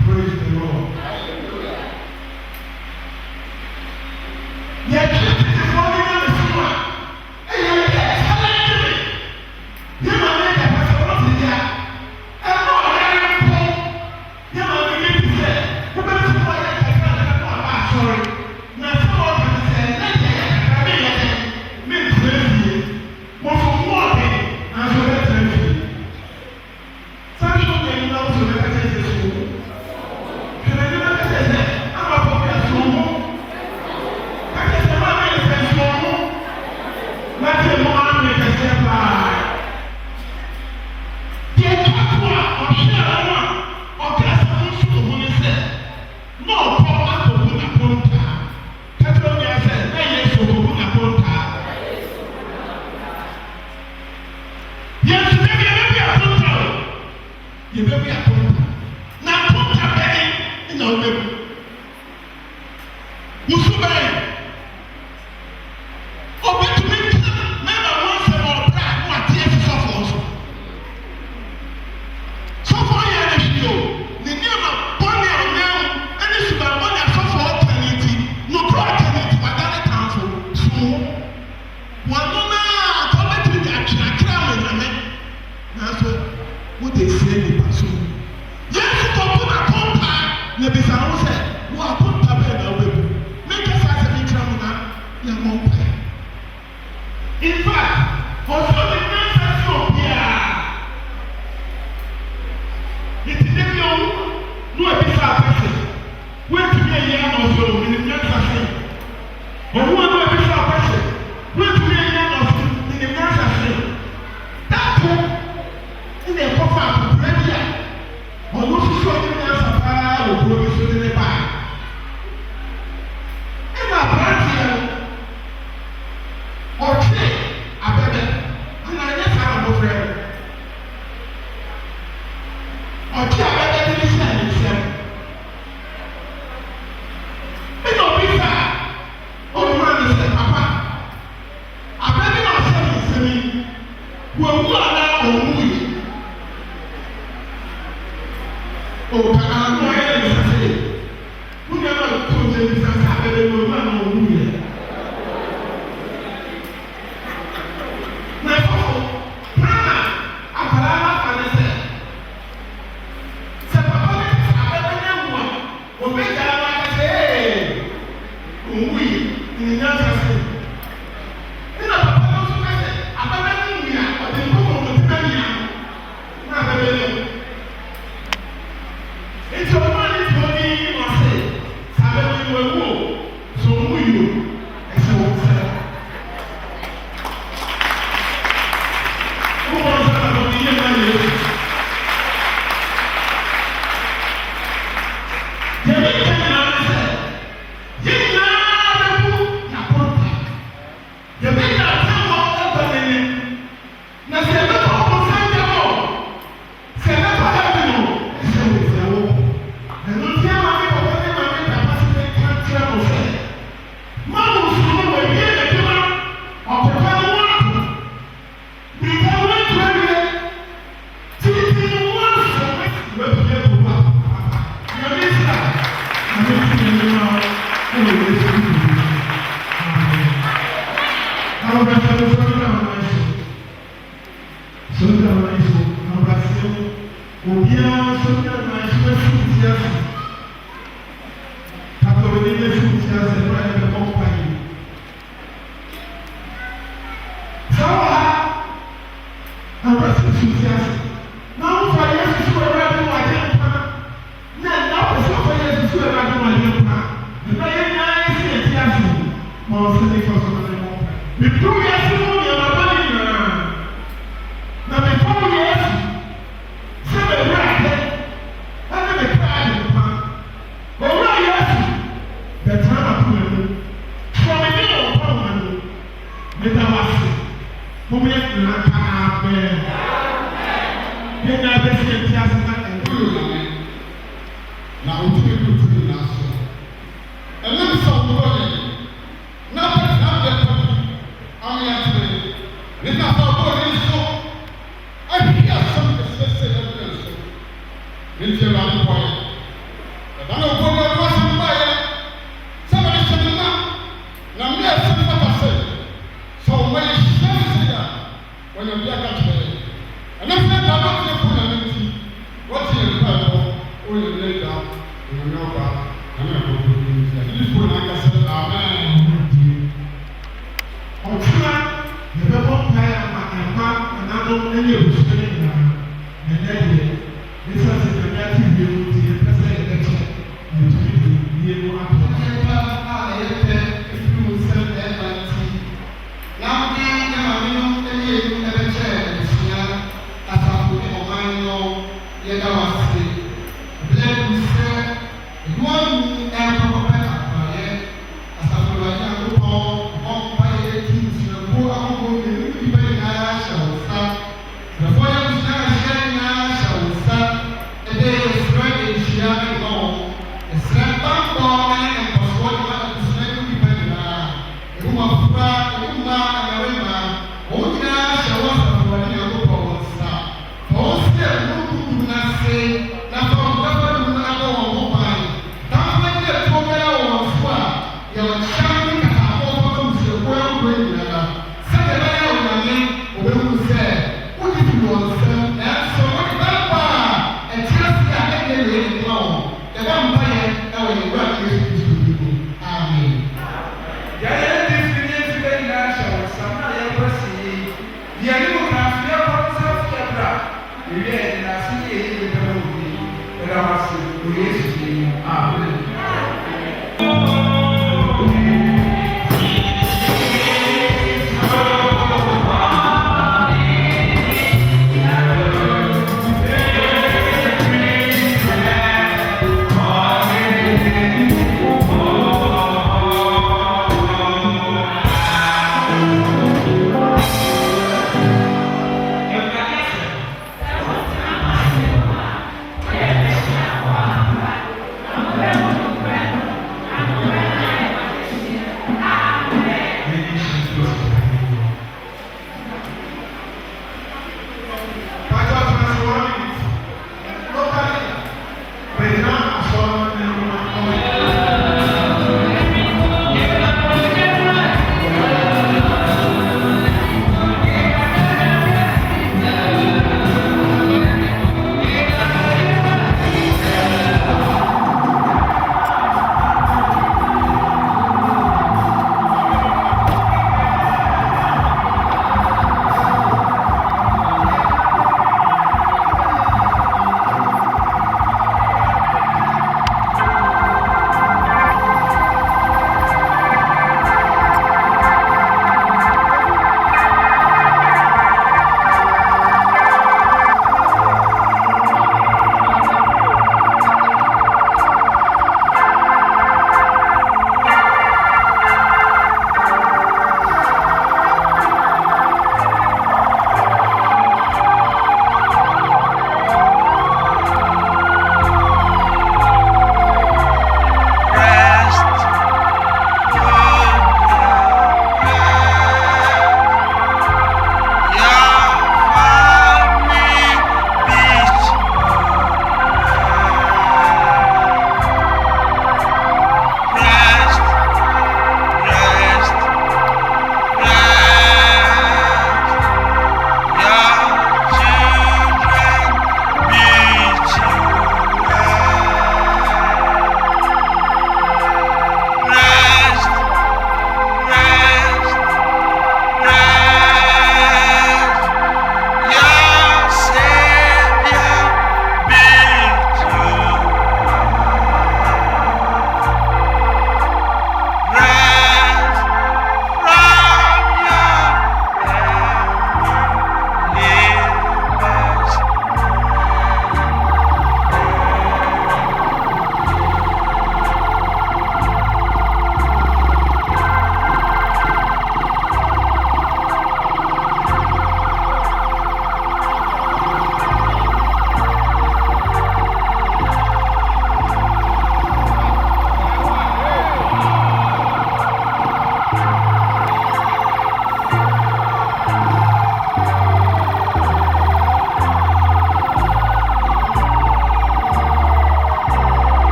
Praise the Lord. Yeah, Now, before yes, 7 right, and then the crowd. Nti la mpo ya. Da na obo na ko se mba ya. Sa ba se na me se pata se. So when you share ya. When you be aka tire. And if you don't know the na nti. What you do o you lay down. You know ba. Na ko ko ni ya. This phone na ka se amen. Ọ̀túnra ìbẹ̀bọ̀ káyà àmà ànádọ́ ẹni òṣèré ìlà ẹ̀lẹ́yẹ nísàsì kàkà tí ìwé mu ti yẹ pẹ́sẹ́ ẹ̀dẹ́kyẹ́ ìtúbí ìwé mu àpò. Ẹ̀ka a ẹ̀yẹ ìfúrú sẹ́m ẹ̀ka ti. Náà ní ẹ̀ma mi nù ẹ̀yẹ ìlú ẹ̀bẹ̀kyẹ́ ẹ̀sìnyá àsàkó ní ọ̀man nù yẹ̀dá wá sí. Ìbílẹ̀ kù sẹ́ ìdúwọ́ mu ẹ̀kọ́ pẹ́ àpàyẹ àsàkó wáyé àkókò ọ̀pá yẹ kí ìsìnkú àkókò ìlú ìbẹ̀ náà ṣàwọ̀ sá. Ìrọ̀fọ́ yẹ kù sí àṣẹ náà ṣàwọ̀ sá. Ẹ̀dẹ́ ìsìnkú ìṣìyà ìmọ̀ wọn. Ìsìnkú báńkọ̀ ẹ̀yẹ ìpọ̀sọ̀ ìmọ̀ ìsìnkú ìlú ìbẹ̀ náà. Ìwọ̀n fúra ìwọ̀nba àgbàwẹ̀mà. Òun nyinaa ṣàwọ̀ sàfùwà ní àkókò wọn sá. Òun sì ẹ̀kú kúkú náà ṣe n'afọ ọ̀gbẹ́fẹ́ ìlú náà bọ̀ wọ́n mọ̀ báyìí. Táwọn ẹ̀jẹ̀ tó bẹ́ẹ̀ wọ̀ fún à yẹ̀ wọ̀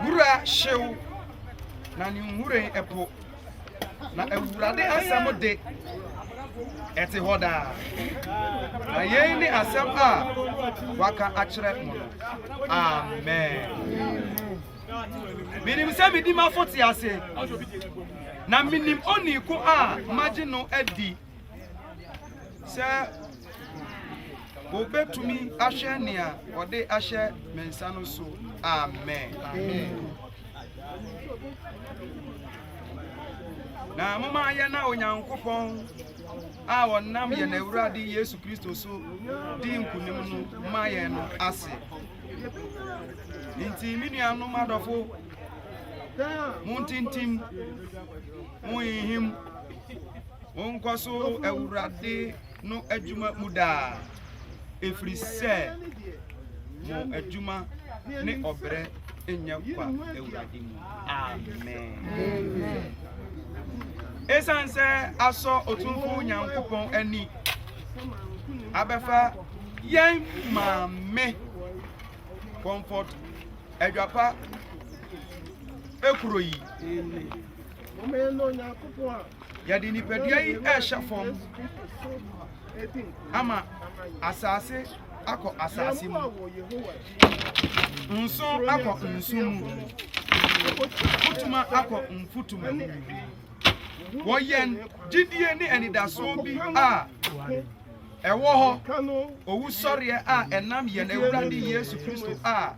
Gura shew na ni hure epo na ewurade asam de ete hoda na yen ni asam a waka akire mo amen minim se mi di ma foti ase na minim oni ko a magino edi se obetumi ahye nea ode ahye mensa no so amen amen na mama ye na onyankopon a wonam ye na Awurade Yesu Kristo so di nkunim no ma ye no ase nti minua no madofo muntintim muhim onkoso Awurade no adwuma muda efri se mo adwuma ne obre enya kwa Awurade mu amen esanse aso otumfu nyankopon ani abefa yen mame comfort Adwapa ekuro yi ya di nipadua yi ehya fom ama asase akọ asase mu nso akọ nso mu futuma akọ mfutuma mu woyen didie ni enidaso bi a ewo ho owu sori a enam ye na Awurade Yesu Kristo a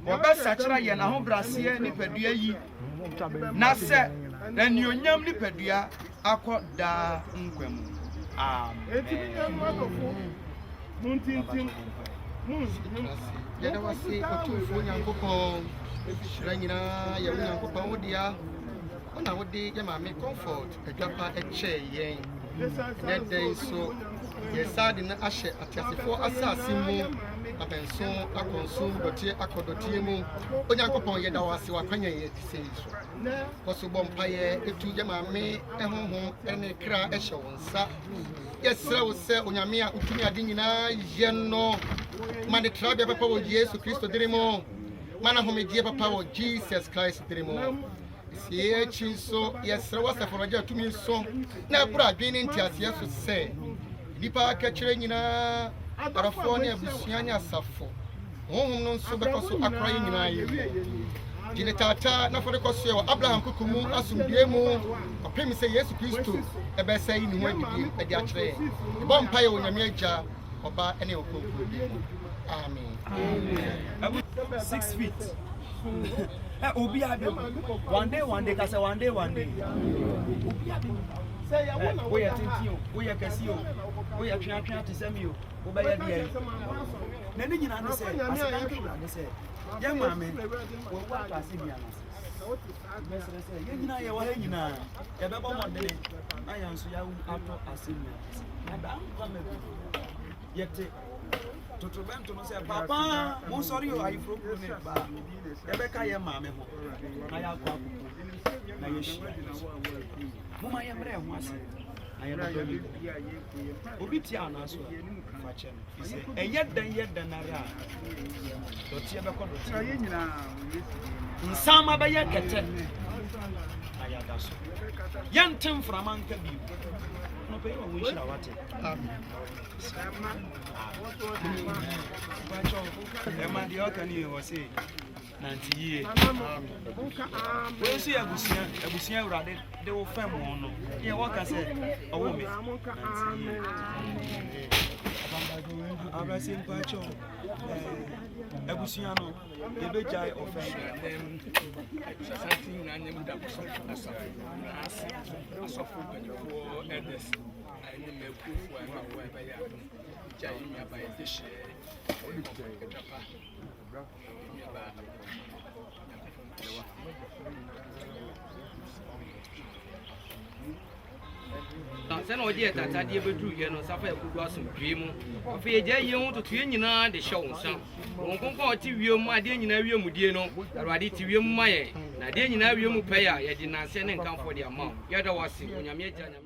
obesachira ye na ho brase nipadua yi na se na nionyam nipadua akọ da nkwam muntintim yada wasi otumfo nyankopon shira nyina ya nyankopon wodia ona wodi ya maame comfort Adwapa eche yen den so yesade na ahye atiasefo asase mu abenso akonso dotie akodotie mu onyankopon yeda wasi wakwanya ye tisei so koso bompaye etu ya maame ehonho ene kra ehye wonsa yesra wo se onyame a utumi ade nyina ye no mane trabia papa wo Yesu Kristo dirimo mana homedie papa wo Jesus Christ dirimo sie chinso yesra wo saforoja tumi so na bura adwene ntiase yeso se nipa ka kire nyina arafo ne abusua nya asafo honhom no nso bekoso akra nyina ye jine tata na fode koso ye Abraham kukumu asumdie mu opem se Yesu Kristo ebe sai ni ho adidi edi akire bo mpa ye onyame agya oba ene okonkuru amen 6 feet obi abi one day kase one day obi abi say ya wona we yatinti we yakasi we yatwa tisemi o be ya dia na ni nyina ne se asika ne se ya mame wo wa klase bia na mesere se ye nyina ye wa he nyina ye be bo modene ayan so ya ato asemia na da kwa me yete Totobento no say papa mo sorry o ayi fro ne ba e be ka ye maame ho na ya kwa kuku na ye shi mo ma ye mre ho ase na ye do bi obi ti ana so fa che no ise ye dan na ra do ti e be ko do ti ye nyina nsama be ye kete na ya da so yɛntem frama nka bi no pɛ yɛ wɔn hyira wate ɛma deɛ ɔka ne wɔ se nanti yie wɔn nso yɛ abusua awurade de wo fɛn mu no yɛ wɔka sɛ ɔwɔ me nanti yie abrase mpakyɛw abusua no yɛbɛgyae ɔfɛn sɛna ɔgye ɛtatadeɛ bɛduruyɛ no safa yɛkodu asomdwee mu afei yɛgya yie ho totoeɛ nyinaa de hyɛ wo nsa wɔn kronkron a ɔte wiem adeɛ nyinaa wiemudie no awurade te wiem ma yɛn na adeɛ nyinaa wiemu pɛyɛ a yɛde nansɛ ne nkamfo de ama wo yɛda wo ase onyame agya nyame